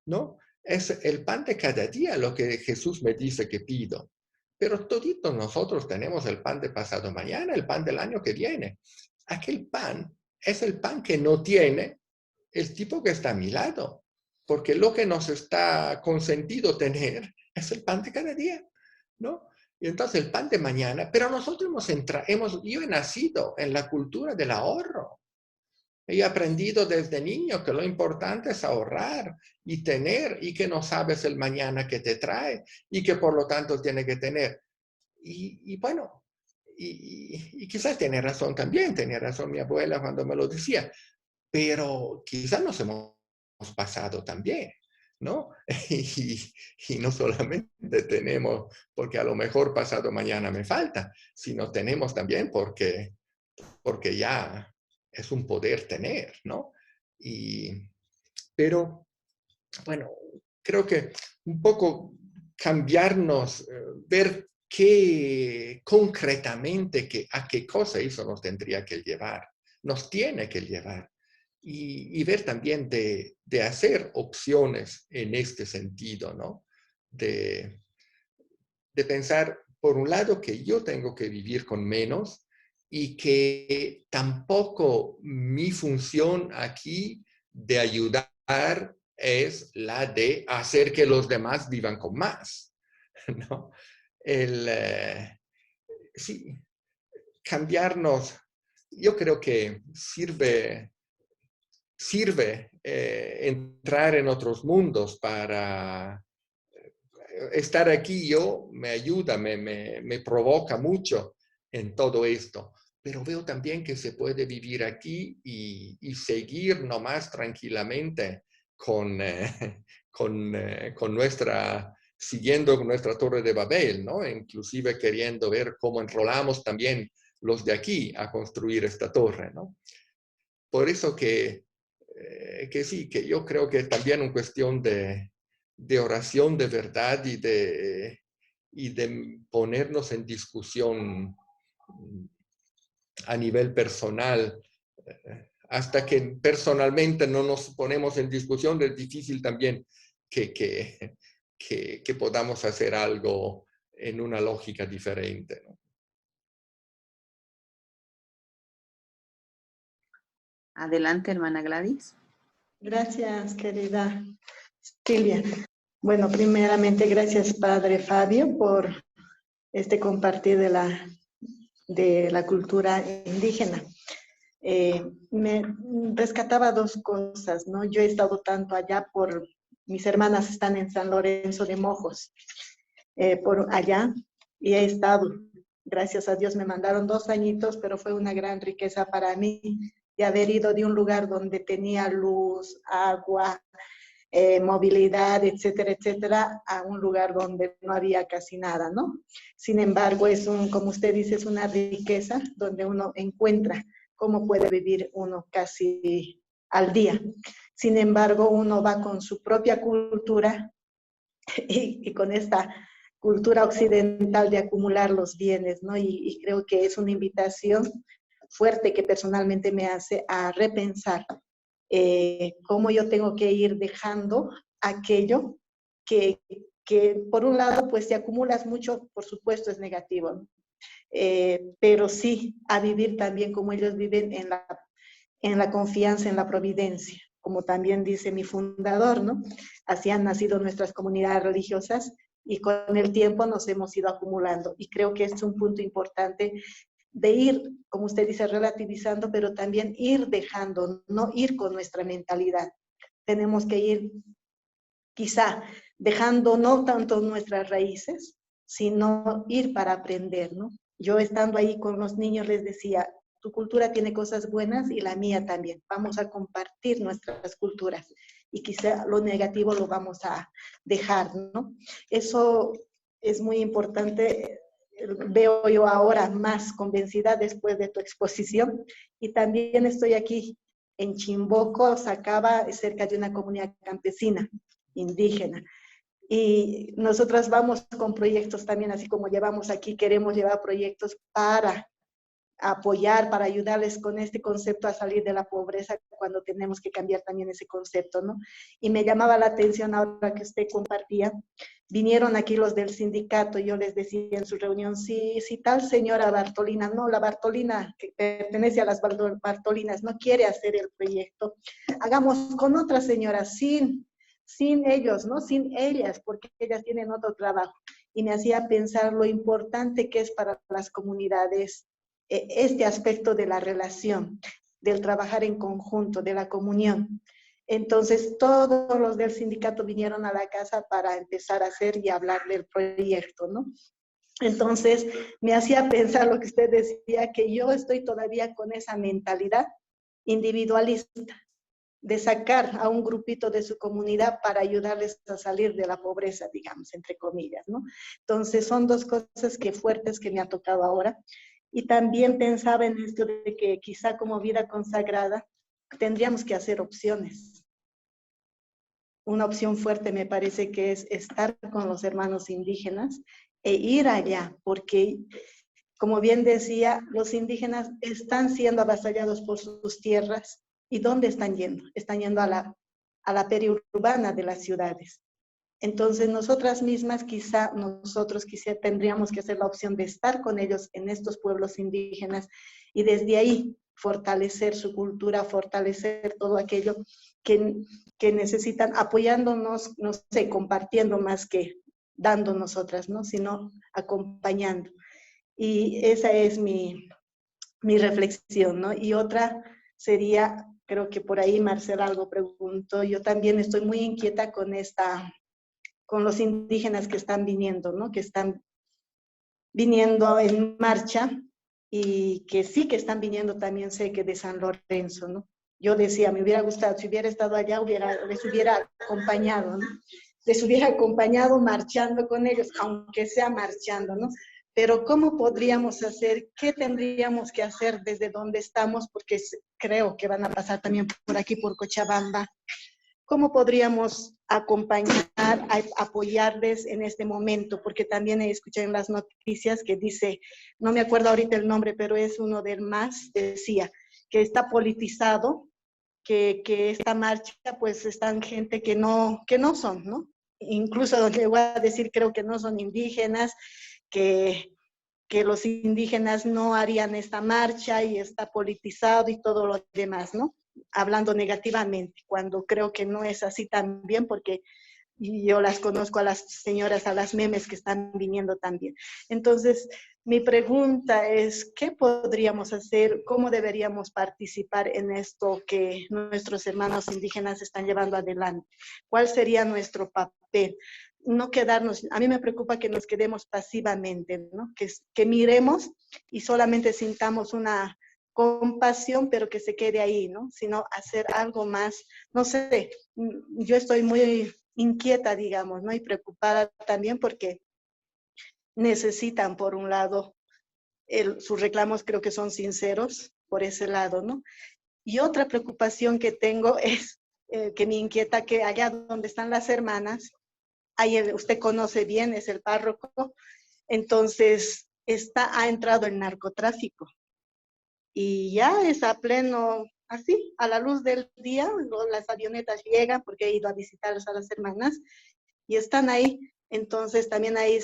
¿no? Es el pan de cada día lo que Jesús me dice que pido. Pero toditos nosotros tenemos el pan de pasado mañana, el pan del año que viene. Aquel pan es el pan que no tiene el tipo que está a mi lado, porque lo que nos está consentido tener es el pan de cada día, ¿no? Y entonces el pan de mañana, pero nosotros yo he nacido en la cultura del ahorro. He aprendido desde niño que lo importante es ahorrar y tener, y que no sabes el mañana que te trae, y que por lo tanto tiene que tener. Y bueno, y quizás tiene razón también, tenía razón mi abuela cuando me lo decía, pero quizás nos hemos pasado también, ¿no? Y no solamente tenemos porque a lo mejor pasado mañana me falta, sino tenemos también porque ya es un poder tener, ¿no? Pero, bueno, creo que un poco cambiarnos, ver concretamente a qué cosa eso nos tendría que llevar, nos tiene que llevar. Y ver también de hacer opciones en este sentido, ¿no? De pensar, por un lado, que yo tengo que vivir con menos y que tampoco mi función aquí de ayudar es la de hacer que los demás vivan con más, ¿no? Sí, cambiarnos, yo creo que sirve entrar en otros mundos para estar aquí. Yo me ayuda, me provoca mucho en todo esto, pero veo también que se puede vivir aquí y seguir nomás tranquilamente siguiendo con nuestra Torre de Babel, ¿no? Inclusive queriendo ver cómo enrolamos también los de aquí a construir esta torre, ¿no? Por eso que sí, que yo creo que también una cuestión de oración de verdad y de ponernos en discusión a nivel personal. Hasta que personalmente no nos ponemos en discusión, es difícil también que podamos hacer algo en una lógica diferente, ¿no? Adelante, hermana Gladys. Gracias, querida Silvia. Bueno, primeramente, gracias, Padre Fabio, por este compartir de la cultura indígena. Me rescataba dos cosas, ¿no? Yo he estado tanto allá mis hermanas están en San Lorenzo de Mojos, por allá, y he estado, gracias a Dios me mandaron 2 añitos, pero fue una gran riqueza para mí de haber ido de un lugar donde tenía luz, agua, movilidad, etcétera, etcétera, a un lugar donde no había casi nada, ¿no? Sin embargo, como usted dice, es una riqueza donde uno encuentra cómo puede vivir uno casi al día. Sin embargo, uno va con su propia cultura y con esta cultura occidental de acumular los bienes, ¿no? Y creo que es una invitación fuerte que personalmente me hace a repensar cómo yo tengo que ir dejando aquello que por un lado, pues si acumulas mucho, por supuesto es negativo, ¿no? Pero sí a vivir también como ellos viven en la confianza, en la providencia, como también dice mi fundador, ¿no? Así han nacido nuestras comunidades religiosas y con el tiempo nos hemos ido acumulando. Y creo que es un punto importante de ir, como usted dice, relativizando, pero también ir dejando, no ir con nuestra mentalidad. Tenemos que ir quizá dejando no tanto nuestras raíces, sino ir para aprender, ¿no? Yo estando ahí con los niños les decía, tu cultura tiene cosas buenas y la mía también. Vamos a compartir nuestras culturas y quizá lo negativo lo vamos a dejar, ¿no? Eso es muy importante. Veo yo ahora más convencida después de tu exposición y también estoy aquí en Chimboco, Sacaba, cerca de una comunidad campesina, indígena. Y nosotras vamos con proyectos también, así como llevamos aquí, queremos llevar proyectos para apoyar, para ayudarles con este concepto a salir de la pobreza cuando tenemos que cambiar también ese concepto, ¿no? Y me llamaba la atención ahora que usted compartía, vinieron aquí los del sindicato, yo les decía en su reunión, si tal señora Bartolina, no, la Bartolina que pertenece a las Bartolinas no quiere hacer el proyecto, hagamos con otras señoras sin ellos, ¿no? Sin ellas, porque ellas tienen otro trabajo. Y me hacía pensar lo importante que es para las comunidades este aspecto de la relación, del trabajar en conjunto, de la comunión. Entonces, todos los del sindicato vinieron a la casa para empezar a hacer y hablar del proyecto, ¿no? Entonces, me hacía pensar lo que usted decía, que yo estoy todavía con esa mentalidad individualista, de sacar a un grupito de su comunidad para ayudarles a salir de la pobreza, digamos, entre comillas, ¿no? Entonces, son dos cosas fuertes que me ha tocado ahora. Y también pensaba en esto de que quizá como vida consagrada tendríamos que hacer opciones. Una opción fuerte me parece que es estar con los hermanos indígenas e ir allá, porque como bien decía, los indígenas están siendo avasallados por sus tierras. ¿Y dónde están yendo? Están yendo a la periurbana de las ciudades. Entonces, nosotras mismas, nosotros tendríamos que hacer la opción de estar con ellos en estos pueblos indígenas y desde ahí fortalecer su cultura, fortalecer todo aquello que necesitan, apoyándonos, no sé, compartiendo más que dando nosotras, ¿no? Sino acompañando. Y esa es mi reflexión, ¿no? Y otra sería, creo que por ahí Marcela algo preguntó, yo también estoy muy inquieta con los indígenas que están viniendo, ¿no? Que están viniendo en marcha y que sí que están viniendo también, sé que de San Lorenzo, ¿no? Yo decía, me hubiera gustado, si hubiera estado allá, les hubiera acompañado, ¿no? Les hubiera acompañado marchando con ellos, aunque sea marchando, ¿no? Pero ¿cómo podríamos hacer? ¿Qué tendríamos que hacer desde donde estamos? Porque creo que van a pasar también por aquí, por Cochabamba. ¿Cómo podríamos acompañar, apoyarles en este momento? Porque también he escuchado en las noticias que dice, no me acuerdo ahorita el nombre, pero es uno del MAS, decía que está politizado, que esta marcha pues están gente que no son, ¿no? Incluso le voy a decir, creo que no son indígenas, que los indígenas no harían esta marcha y está politizado y todo lo demás, ¿no? Hablando negativamente, cuando creo que no es así también, porque yo las conozco a las señoras, a las memes que están viniendo también. Entonces, mi pregunta es, ¿qué podríamos hacer? ¿Cómo deberíamos participar en esto que nuestros hermanos indígenas están llevando adelante? ¿Cuál sería nuestro papel? No quedarnos, a mí me preocupa que nos quedemos pasivamente, ¿no? Que miremos y solamente sintamos una compasión, pero que se quede ahí, ¿no? Sino hacer algo más, no sé, yo estoy muy inquieta, digamos, ¿no? Y preocupada también porque necesitan, por un lado, sus reclamos creo que son sinceros por ese lado, ¿no? Y otra preocupación que tengo es que me inquieta que allá donde están las hermanas, usted conoce bien, es el párroco, entonces ha entrado el narcotráfico y ya es a pleno, así, a la luz del día, las avionetas llegan porque he ido a visitarlos a las hermanas y están ahí. Entonces también ahí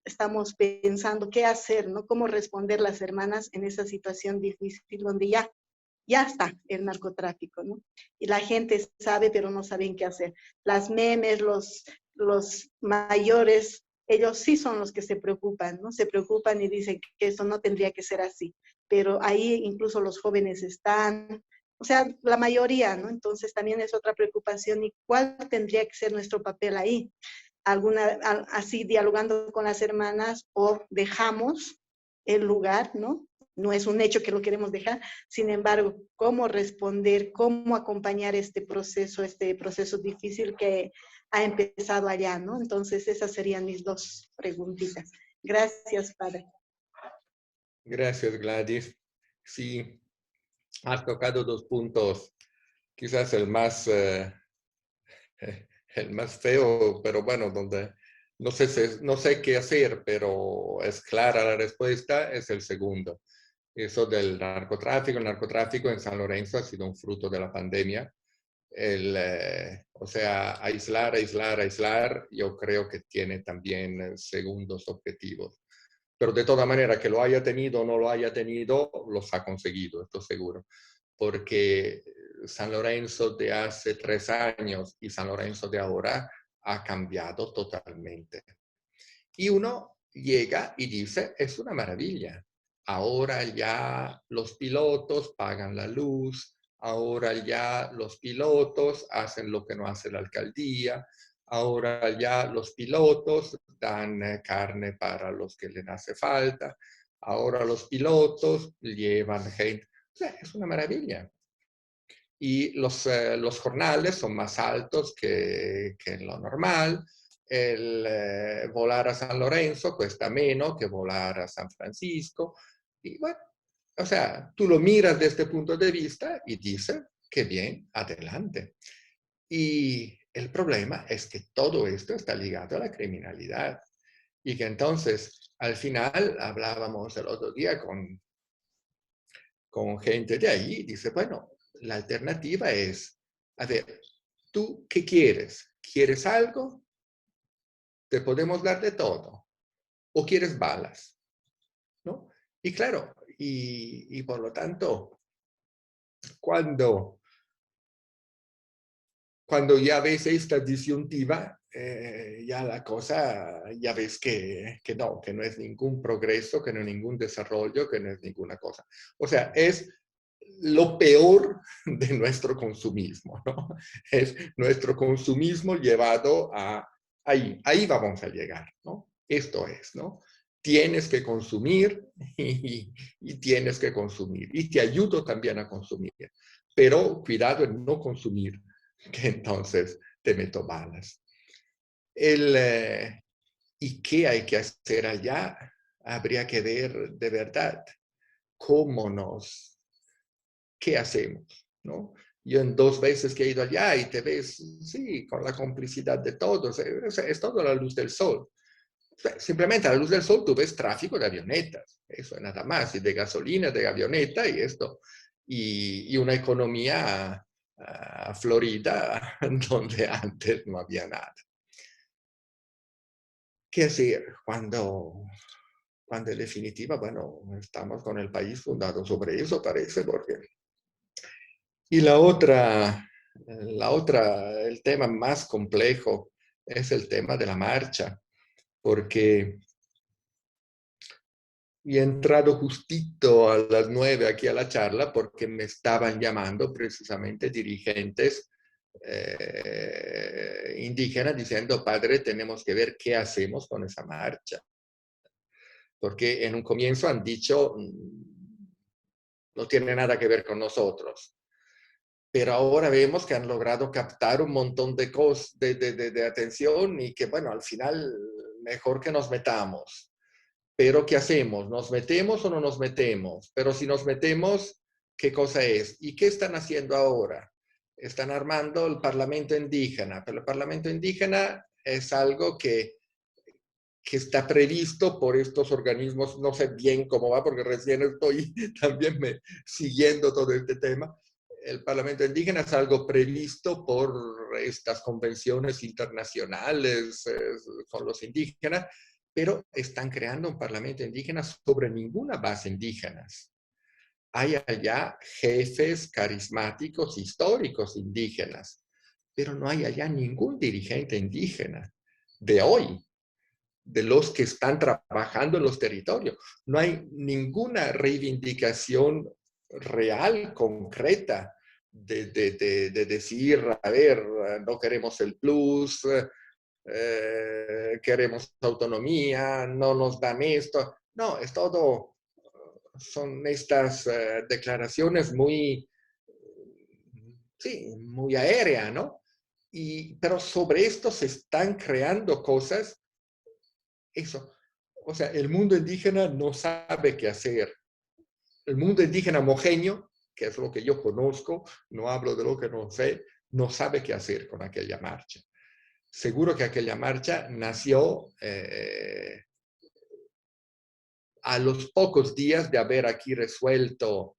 estamos pensando qué hacer, ¿no? Cómo responder las hermanas en esa situación difícil donde ya está el narcotráfico, ¿no? Y la gente sabe, pero no saben qué hacer. Las memes, los mayores, ellos sí son los que se preocupan, ¿no? Se preocupan y dicen que eso no tendría que ser así. Pero ahí incluso los jóvenes están, o sea, la mayoría, ¿no? Entonces también es otra preocupación. ¿Y cuál tendría que ser nuestro papel ahí? Así dialogando con las hermanas o dejamos el lugar, ¿no? No es un hecho que lo queremos dejar, sin embargo, cómo responder, cómo acompañar este proceso difícil que ha empezado allá, ¿no? Entonces, esas serían mis dos preguntitas. Gracias, Padre. Gracias, Gladys. Sí, has tocado dos puntos, quizás el más feo, pero bueno, donde no sé qué hacer, pero es clara la respuesta, es el segundo. Eso del narcotráfico. El narcotráfico en San Lorenzo ha sido un fruto de la pandemia. O sea, aislar, yo creo que tiene también segundos objetivos. Pero de toda manera, que lo haya tenido o no lo haya tenido, los ha conseguido, esto seguro. Porque San Lorenzo de hace 3 años y San Lorenzo de ahora ha cambiado totalmente. Y uno llega y dice, es una maravilla. Ahora ya los pilotos pagan la luz, ahora ya los pilotos hacen lo que no hace la alcaldía, ahora ya los pilotos dan carne para los que les hace falta, ahora los pilotos llevan gente. O sea, es una maravilla. Y los jornales son más altos que lo normal. Volar a San Lorenzo cuesta menos que volar a San Francisco. Y bueno, o sea, tú lo miras desde este punto de vista y dices, qué bien, adelante. Y el problema es que todo esto está ligado a la criminalidad. Y que entonces, al final, hablábamos el otro día con gente de ahí, dice, bueno, la alternativa es, a ver, ¿tú qué quieres? ¿Quieres algo? Te podemos dar de todo. ¿O quieres balas? ¿No? Y claro, y por lo tanto, cuando ya ves esta disyuntiva, ya la cosa, ya ves que no es ningún progreso, que no es ningún desarrollo, que no es ninguna cosa. O sea, es lo peor de nuestro consumismo, ¿no? Es nuestro consumismo llevado a ahí vamos a llegar, ¿no? Esto es, ¿no? Tienes que consumir y tienes que consumir. Y te ayudo también a consumir. Pero cuidado en no consumir, que entonces te meto balas. ¿Y qué hay que hacer allá? Habría que ver de verdad qué hacemos, ¿no? Yo en 2 veces que he ido allá y te ves, sí, con la complicidad de todos, es todo a la luz del sol. Simplemente a la luz del sol tú ves tráfico de avionetas, eso es nada más, y de gasolina, de avioneta y esto, y una economía florida donde antes no había nada. ¿Qué hacer cuando en definitiva, bueno, estamos con el país fundado sobre eso, parece, porque... Y el tema más complejo es el tema de la marcha, porque he entrado justito a las 9 aquí a la charla porque me estaban llamando precisamente dirigentes indígenas diciendo, padre, tenemos que ver qué hacemos con esa marcha. Porque en un comienzo han dicho, no tiene nada que ver con nosotros. Pero ahora vemos que han logrado captar un montón de cosas, de atención y que, bueno, al final mejor que nos metamos. Pero ¿qué hacemos? ¿Nos metemos o no nos metemos? Pero si nos metemos, ¿qué cosa es? ¿Y qué están haciendo ahora? Están armando el Parlamento Indígena, pero el Parlamento Indígena es algo que está previsto por estos organismos, no sé bien cómo va, porque recién estoy también siguiendo todo este tema. El Parlamento Indígena es algo previsto por estas convenciones internacionales con los indígenas, pero están creando un Parlamento Indígena sobre ninguna base indígenas. Hay allá jefes carismáticos históricos indígenas, pero no hay allá ningún dirigente indígena de hoy, de los que están trabajando en los territorios. No hay ninguna reivindicación real, concreta, de decir, a ver, no queremos el plus, queremos autonomía, no nos dan esto. No, es todo, son estas declaraciones muy, sí, muy aéreas, ¿no? Pero sobre esto se están creando cosas. Eso. O sea, el mundo indígena no sabe qué hacer. El mundo indígena homogéneo, que es lo que yo conozco, no hablo de lo que no sé, no sabe qué hacer con aquella marcha. Seguro que aquella marcha nació a los pocos días de haber aquí resuelto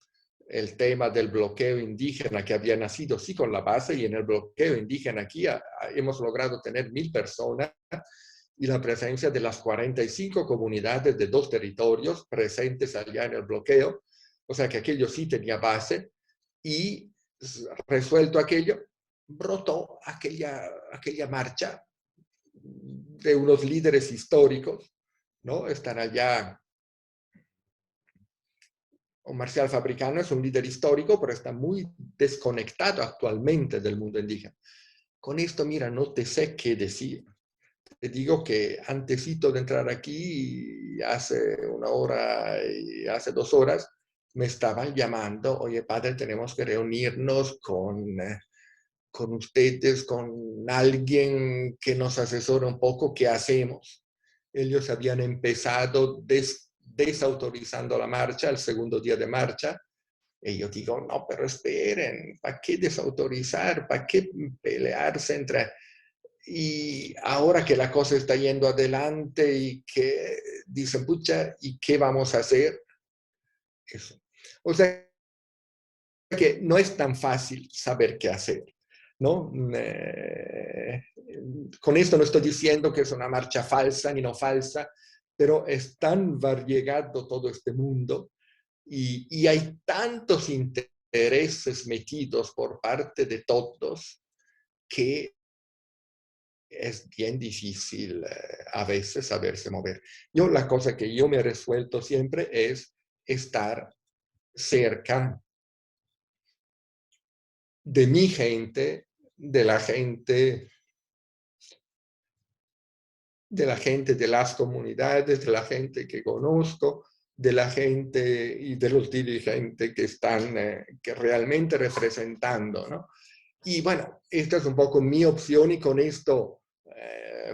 el tema del bloqueo indígena que había nacido sí con la base, y en el bloqueo indígena aquí hemos logrado tener 1000 personas y la presencia de las 45 comunidades de 2 territorios presentes allá en el bloqueo. O sea que aquello sí tenía base, y resuelto aquello, brotó aquella marcha de unos líderes históricos, ¿no? Están allá. Marcial Fabricano es un líder histórico, pero está muy desconectado actualmente del mundo indígena. Con esto, mira, no te sé qué decir. Te digo que antesito de entrar aquí, hace 1 hora y hace 2 horas, me estaban llamando: oye, padre, tenemos que reunirnos con ustedes, con alguien que nos asesore un poco qué hacemos. Ellos habían empezado desautorizando la marcha, el segundo día de marcha, y yo digo, no, pero esperen, ¿para qué desautorizar? ¿Para qué pelearse entre...? Y ahora que la cosa está yendo adelante y que dicen, pucha, ¿y qué vamos a hacer? Eso. O sea que no es tan fácil saber qué hacer, ¿no? Con esto no estoy diciendo que es una marcha falsa ni no falsa, pero es tan variegado todo este mundo y hay tantos intereses metidos por parte de todos que es bien difícil a veces saberse mover. La cosa que yo me he resuelto siempre es estar cerca de mi gente, de la gente de las comunidades, de la gente que conozco, de la gente y de los dirigentes que están que realmente representando, ¿no? Y bueno, esta es un poco mi opción, y con esto,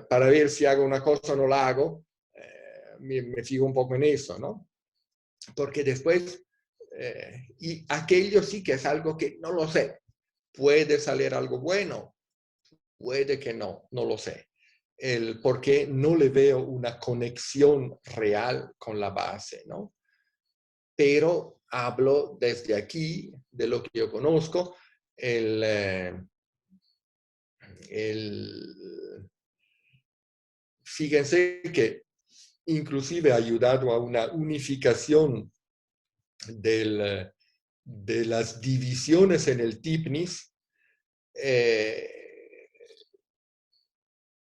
para ver si hago una cosa o no la hago, me fijo un poco en eso, ¿no? Porque después, y aquello sí que es algo que no lo sé, puede salir algo bueno, puede que no, no lo sé. Porque no le veo una conexión real con la base, ¿no? Pero hablo desde aquí, de lo que yo conozco, fíjense que inclusive ha ayudado a una unificación de las divisiones en el TIPNIS.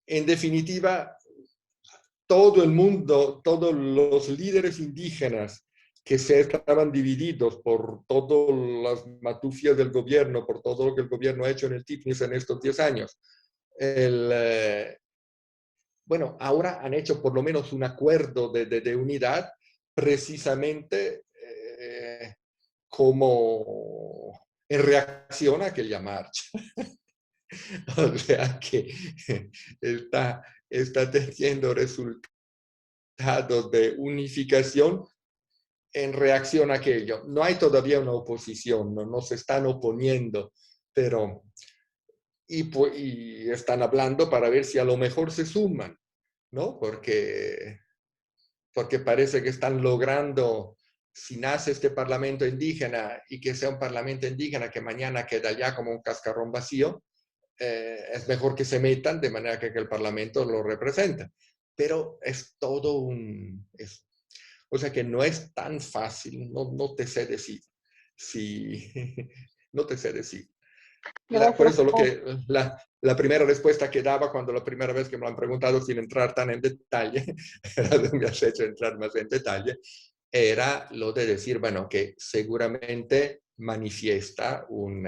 En definitiva, todo el mundo, todos los líderes indígenas que se estaban divididos por todas las matufias del gobierno, por todo lo que el gobierno ha hecho en el TIPNIS en estos 10 años, bueno, ahora han hecho por lo menos un acuerdo de unidad, precisamente como en reacción a aquella marcha. O sea que está teniendo resultados resultado de unificación en reacción a aquello. No hay todavía una oposición, no se están oponiendo, pero y están hablando para ver si a lo mejor se suman, ¿no? Porque parece que están logrando, si nace este parlamento indígena y que sea un parlamento indígena que mañana queda ya como un cascarón vacío, es mejor que se metan de manera que el parlamento lo representa. Pero es todo o sea que no es tan fácil, no te sé decir. Si, no te sé decir. Por eso la primera respuesta que daba cuando la primera vez que me lo han preguntado sin entrar tan en detalle, me has hecho entrar más en detalle, era lo de decir, bueno, que seguramente manifiesta un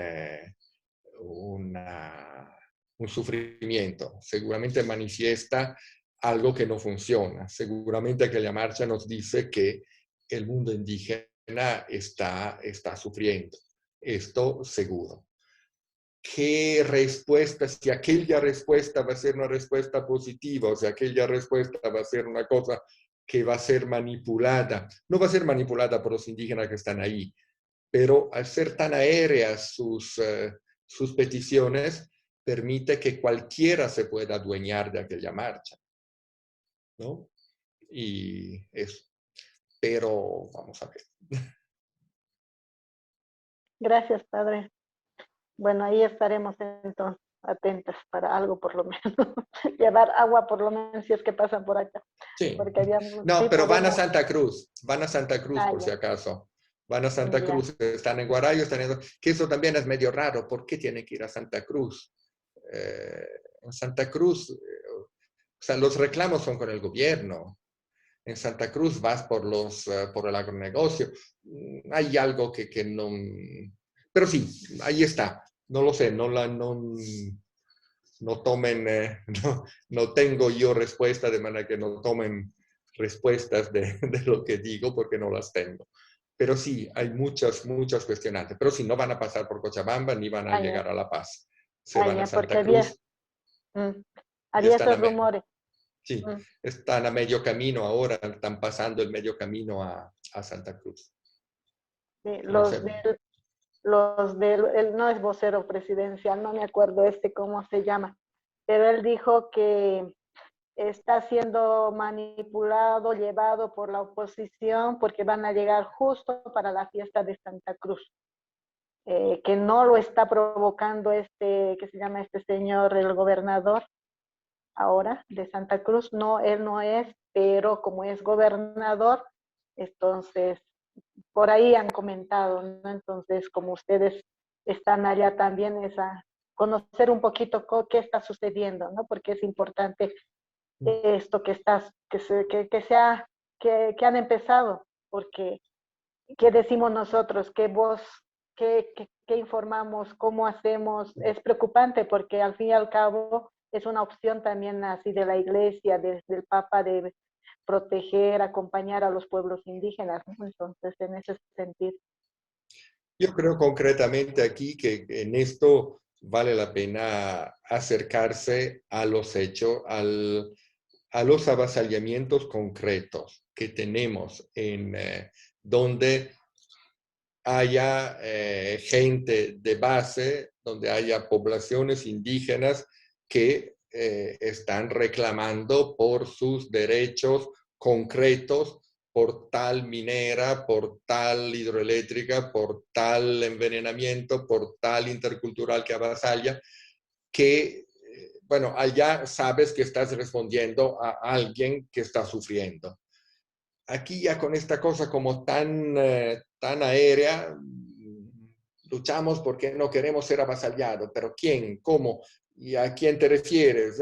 sufrimiento, seguramente manifiesta algo que no funciona, seguramente aquella marcha nos dice que el mundo indígena está sufriendo, esto seguro. ¿Qué respuesta, si aquella respuesta va a ser una respuesta positiva, o si aquella respuesta va a ser una cosa que va a ser manipulada? No va a ser manipulada por los indígenas que están ahí, pero al ser tan aéreas sus peticiones, permite que cualquiera se pueda adueñar de aquella marcha, ¿no? Y eso. Pero vamos a ver. Gracias, padre. Bueno, ahí estaremos entonces atentas para algo por lo menos. Llevar agua por lo menos si es que pasan por acá. Sí. Porque habíamos, No, sí, pero van a podemos. Santa Cruz, por Ya. si acaso. Van a Santa Ya. Cruz, están en Guarayo, que eso también es medio raro. ¿Por qué tienen que ir a Santa Cruz? En Santa Cruz, o sea, los reclamos son con el gobierno. En Santa Cruz vas por el agronegocio. Hay algo que no... Pero sí, ahí está. No lo sé, no tomen, no tengo yo respuesta, de manera que no tomen respuestas de lo que digo porque no las tengo. Pero sí, hay muchas cuestionantes. Pero sí, no van a pasar por Cochabamba ni van a llegar a La Paz. Se van a Porque Santa Cruz y había están esos rumores. sí, están a medio camino ahora, están pasando el medio camino a Santa Cruz. Sí, No sé. él no es vocero presidencial, no me acuerdo cómo se llama, pero él dijo que está siendo manipulado, llevado por la oposición porque van a llegar justo para la fiesta de Santa Cruz. Que no lo está provocando que se llama este señor, el gobernador ahora de Santa Cruz, no, él no es, pero como es gobernador, entonces por ahí han comentado, ¿no? Entonces, como ustedes están allá también, es a conocer un poquito qué está sucediendo, ¿no? Porque es importante esto que han empezado, porque ¿qué decimos nosotros? ¿Qué informamos? ¿Cómo hacemos? Es preocupante porque al fin y al cabo es una opción también así de la iglesia, del Papa, de proteger, acompañar a los pueblos indígenas, ¿no? Entonces, en ese sentido. Yo creo concretamente aquí que en esto vale la pena acercarse a los hechos, a los avasallamientos concretos que tenemos en donde haya gente de base, donde haya poblaciones indígenas que están reclamando por sus derechos concretos, por tal minera, por tal hidroeléctrica, por tal envenenamiento, por tal intercultural que avasalla, que, bueno, allá sabes que estás respondiendo a alguien que está sufriendo. Aquí ya con esta cosa como tan aérea, luchamos porque no queremos ser avasallados, pero ¿quién? ¿Cómo? ¿Y a quién te refieres?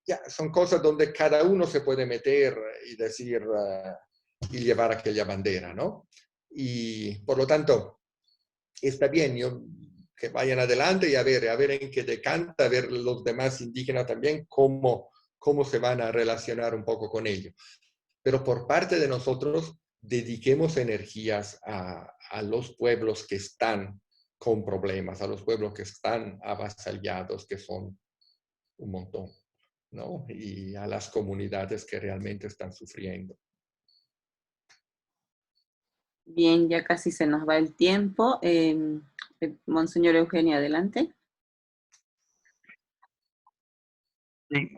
Ya, son cosas donde cada uno se puede meter y decir y llevar aquella bandera, ¿no? Y por lo tanto, está bien que vayan adelante y a ver en qué decanta, a ver los demás indígenas también cómo se van a relacionar un poco con ello. Pero por parte de nosotros, dediquemos energías a los pueblos que están con problemas, a los pueblos que están avasallados, que son un montón. ¿no? Y a las comunidades que realmente están sufriendo. Bien, ya casi se nos va el tiempo. Monseñor Eugenio, adelante. Sí,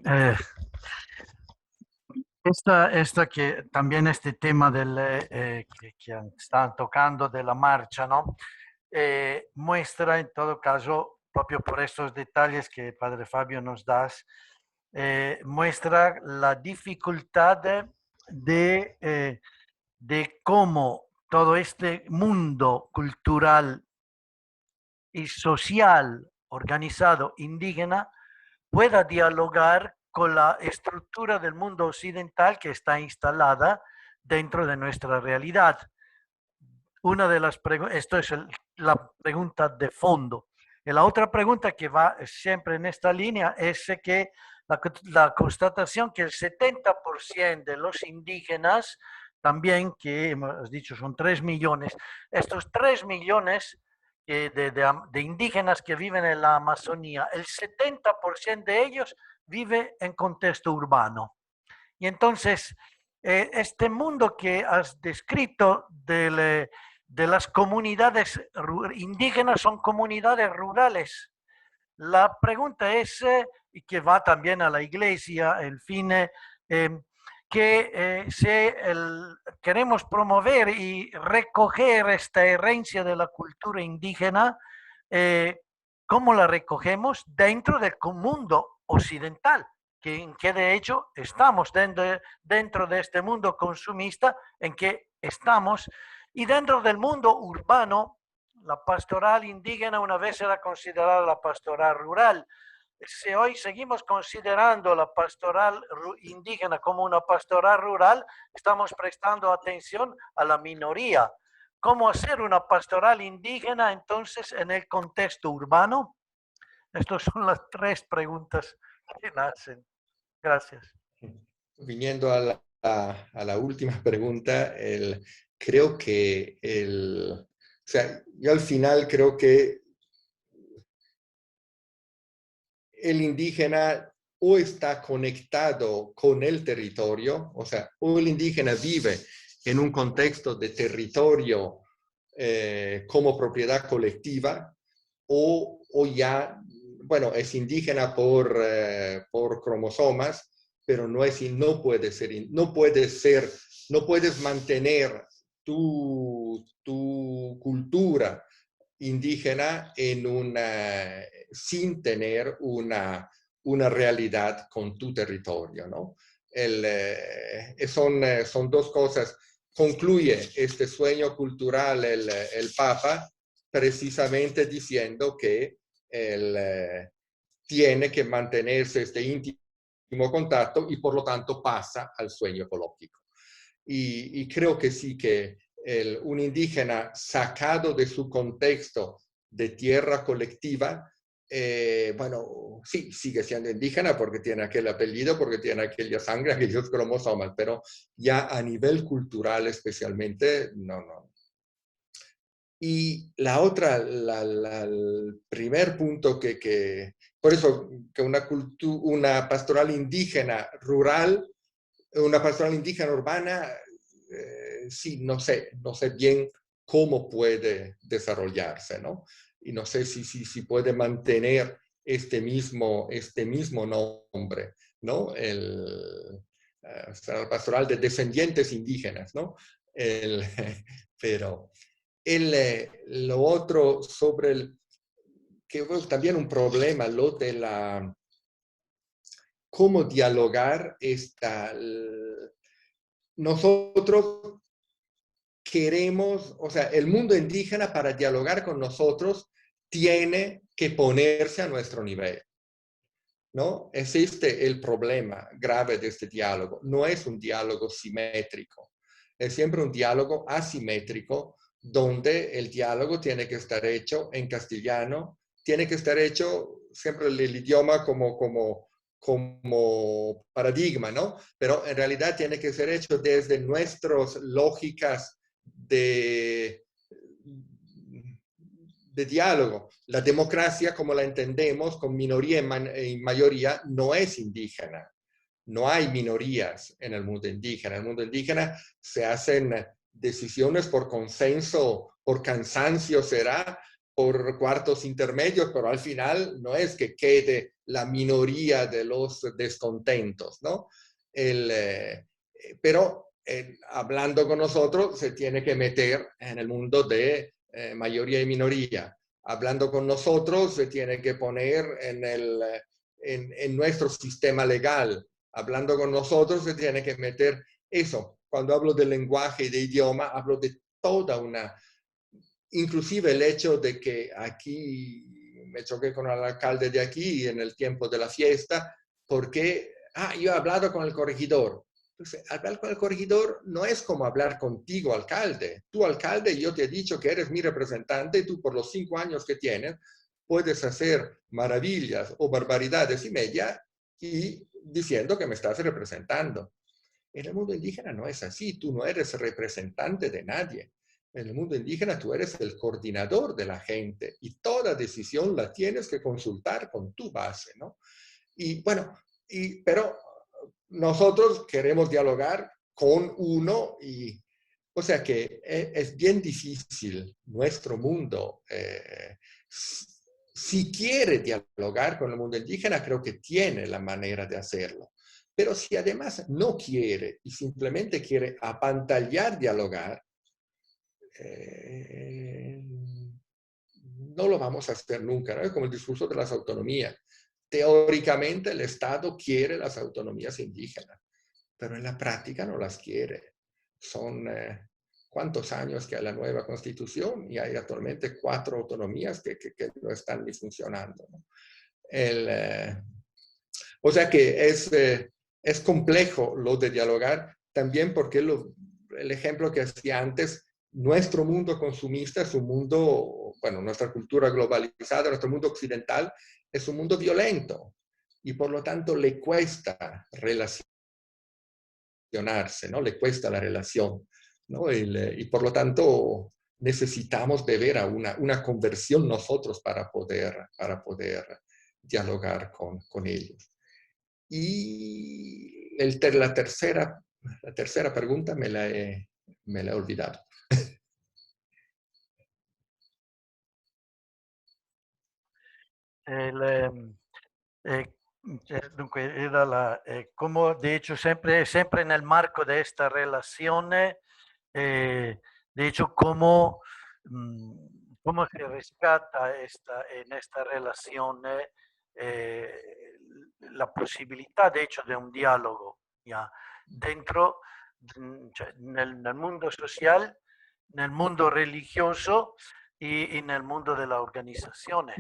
que también este tema que están tocando de la marcha, ¿no? Muestra en todo caso, propio por estos detalles que Padre Fabio nos das, muestra la dificultad de cómo todo este mundo cultural y social organizado indígena pueda dialogar con la estructura del mundo occidental que está instalada dentro de nuestra realidad. Una de las esto es la pregunta de fondo. Y la otra pregunta que va siempre en esta línea es que la constatación que el 70% de los indígenas, también que hemos dicho son 3 millones, estos 3 millones de indígenas que viven en la Amazonía, el 70% de ellos vive en contexto urbano. Y entonces, este mundo que has descrito de las comunidades indígenas son comunidades rurales. La pregunta es, y que va también a la iglesia, en fin, que si queremos promover y recoger esta herencia de la cultura indígena, ¿cómo la recogemos? Dentro del mundo occidental, que de hecho estamos dentro de este mundo consumista en que estamos, y dentro del mundo urbano, la pastoral indígena una vez era considerada la pastoral rural. Si hoy seguimos considerando la pastoral indígena como una pastoral rural, estamos prestando atención a la minoría. ¿Cómo hacer una pastoral indígena entonces en el contexto urbano? Estas son las 3 preguntas que nacen. Gracias. Viniendo a la última pregunta, creo que o sea, yo al final creo que el indígena o está conectado con el territorio, o sea, o el indígena vive en un contexto de territorio como propiedad colectiva, o ya, bueno, es indígena por cromosomas, pero no puedes mantener tu cultura indígena sin tener una realidad con tu territorio, ¿no? Son 2 cosas. Concluye este sueño cultural el Papa precisamente diciendo que tiene que mantenerse este íntimo contacto y por lo tanto pasa al sueño ecológico. Y creo que sí que un indígena sacado de su contexto de tierra colectiva, bueno, sí, sigue siendo indígena porque tiene aquel apellido, porque tiene aquella sangre, aquellos cromosomas, pero ya a nivel cultural especialmente, no. Y la otra, el primer punto por eso que una pastoral indígena rural, una pastoral indígena urbana, sí, no sé bien cómo puede desarrollarse, ¿no? Y no sé si puede mantener este mismo nombre, ¿no? La pastoral de descendientes indígenas, ¿no? Pero lo otro sobre que es también un problema, lo de cómo dialogar nosotros queremos, o sea, el mundo indígena para dialogar con nosotros tiene que ponerse a nuestro nivel, ¿no? Existe el problema grave de este diálogo. No es un diálogo simétrico, es siempre un diálogo asimétrico donde el diálogo tiene que estar hecho en castellano, tiene que estar hecho siempre el idioma como paradigma, ¿no? Pero en realidad tiene que ser hecho desde nuestras lógicas de de diálogo. La democracia, como la entendemos, con minoría y mayoría, no es indígena. No hay minorías en el mundo indígena. En el mundo indígena se hacen decisiones por consenso, por cansancio será, por cuartos intermedios, pero al final no es que quede la minoría de los descontentos, ¿no? Pero hablando con nosotros se tiene que meter en el mundo de mayoría y minoría. Hablando con nosotros se tiene que poner en nuestro sistema legal. Hablando con nosotros se tiene que meter eso. Cuando hablo de lenguaje y de idioma, hablo de toda una... Inclusive el hecho de que aquí me choqué con el alcalde de aquí en el tiempo de la fiesta, porque yo he hablado con el corregidor. Entonces, hablar con el corregidor no es como hablar contigo, alcalde. Tú, alcalde, yo te he dicho que eres mi representante y tú por los 5 años que tienes puedes hacer maravillas o barbaridades y media y diciendo que me estás representando. En el mundo indígena no es así. Tú no eres representante de nadie. En el mundo indígena tú eres el coordinador de la gente y toda decisión la tienes que consultar con tu base, ¿no? Y bueno, pero nosotros queremos dialogar con uno y, o sea que es bien difícil nuestro mundo. Si quiere dialogar con el mundo indígena, creo que tiene la manera de hacerlo. Pero si además no quiere y simplemente quiere apantallar dialogar, no lo vamos a hacer nunca, ¿no? Es como el discurso de las autonomías. Teóricamente el Estado quiere las autonomías indígenas, pero en la práctica no las quiere. Son cuántos años que hay la nueva Constitución y hay actualmente 4 autonomías que no están ni funcionando, ¿no? O sea que es complejo lo de dialogar, también porque el ejemplo que hacía antes, nuestro mundo consumista es un mundo, bueno, nuestra cultura globalizada, nuestro mundo occidental es un mundo violento y por lo tanto le cuesta relacionarse, ¿no? Le cuesta la relación, ¿no? Y por lo tanto necesitamos de ver a una conversión nosotros para poder dialogar con ellos. Y la tercera pregunta me la he olvidado. Dunque, era come de hecho sempre nel marco di questa relazione, de hecho cómo se rescata en esta relación la posibilidad de hecho de un diálogo ya dentro, cioè, nel mundo social, nel mundo religioso y nel mundo de las organizaciones.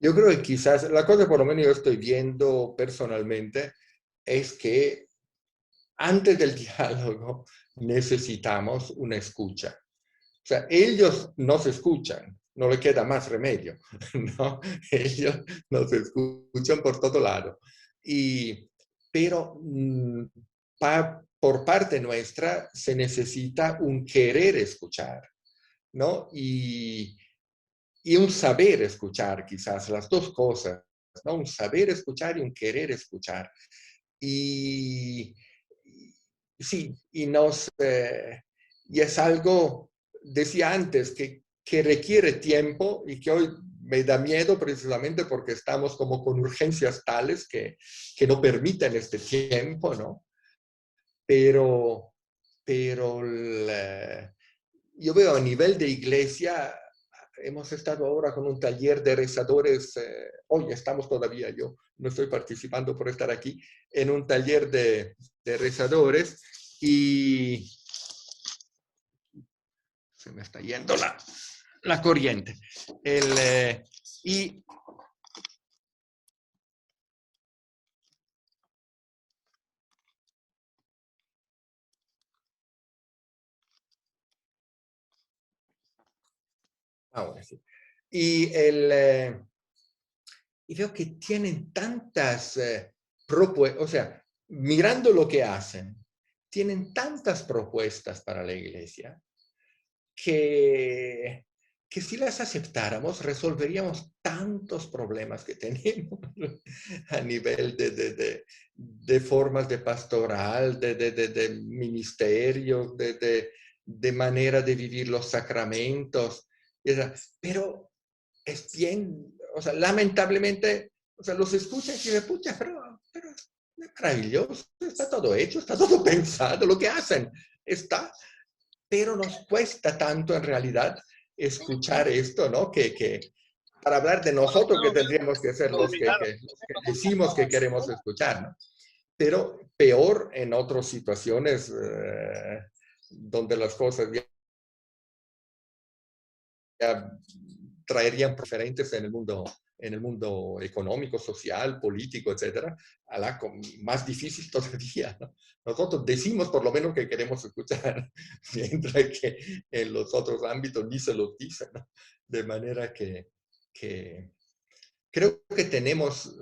Yo creo que quizás la cosa, por lo menos yo estoy viendo personalmente, es que antes del diálogo necesitamos una escucha. O sea, ellos nos escuchan, no le queda más remedio, ¿no? Ellos nos escuchan por todo lado. Pero por parte nuestra se necesita un querer escuchar, ¿no? Y un saber escuchar, quizás, las dos cosas, ¿no? Un saber escuchar y un querer escuchar. Sí, y es algo, decía antes, que requiere tiempo y que hoy me da miedo precisamente porque estamos como con urgencias tales que no permiten este tiempo, ¿no? Pero yo veo a nivel de iglesia, hemos estado ahora con un taller de rezadores, hoy estamos todavía, yo no estoy participando por estar aquí, en un taller de rezadores y se me está yendo la corriente. Ahora sí. Y veo que tienen tantas propuestas, o sea, mirando lo que hacen, tienen tantas propuestas para la iglesia que que si las aceptáramos resolveríamos tantos problemas que tenemos a nivel de formas de pastoral, de ministerios, de manera de vivir los sacramentos. Pero es bien, o sea, lamentablemente, o sea, los escuchan y dicen, pucha, pero es maravilloso, está todo hecho, está todo pensado, lo que hacen está, pero nos cuesta tanto en realidad escuchar esto, ¿no? Que para hablar de nosotros que tendríamos que ser los que decimos que queremos escuchar, ¿no? Pero peor en otras situaciones donde las cosas ya traerían preferentes en el mundo económico, social, político, etcétera, más difícil todavía, ¿no? Nosotros decimos por lo menos que queremos escuchar, mientras que en los otros ámbitos ni se los dicen, ¿no? De manera que creo que tenemos,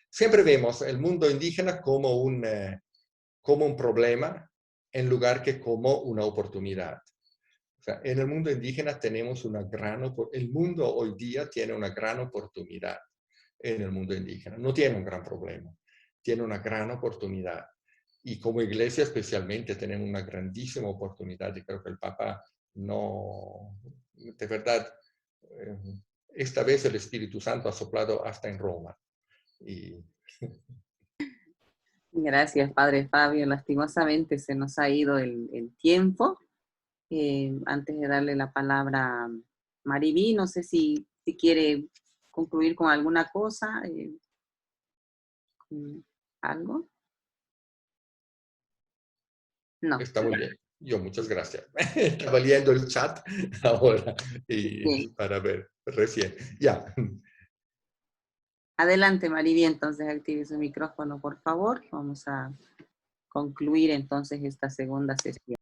siempre vemos el mundo indígena como un problema en lugar que como una oportunidad. O sea, en el mundo indígena tenemos el mundo hoy día tiene una gran oportunidad en el mundo indígena. No tiene un gran problema, tiene una gran oportunidad. Y como iglesia especialmente tenemos una grandísima oportunidad y creo que el Papa no, de verdad, esta vez el Espíritu Santo ha soplado hasta en Roma. Y... Gracias, Padre Fabio. Lastimosamente se nos ha ido el tiempo. Antes de darle la palabra a Mariví, no sé si quiere concluir con alguna cosa, algo. No. Está muy bien. Yo, muchas gracias. Estaba leyendo el chat ahora y para ver recién. Ya. Adelante, Mariví, entonces active su micrófono, por favor. Vamos a concluir entonces esta segunda sesión.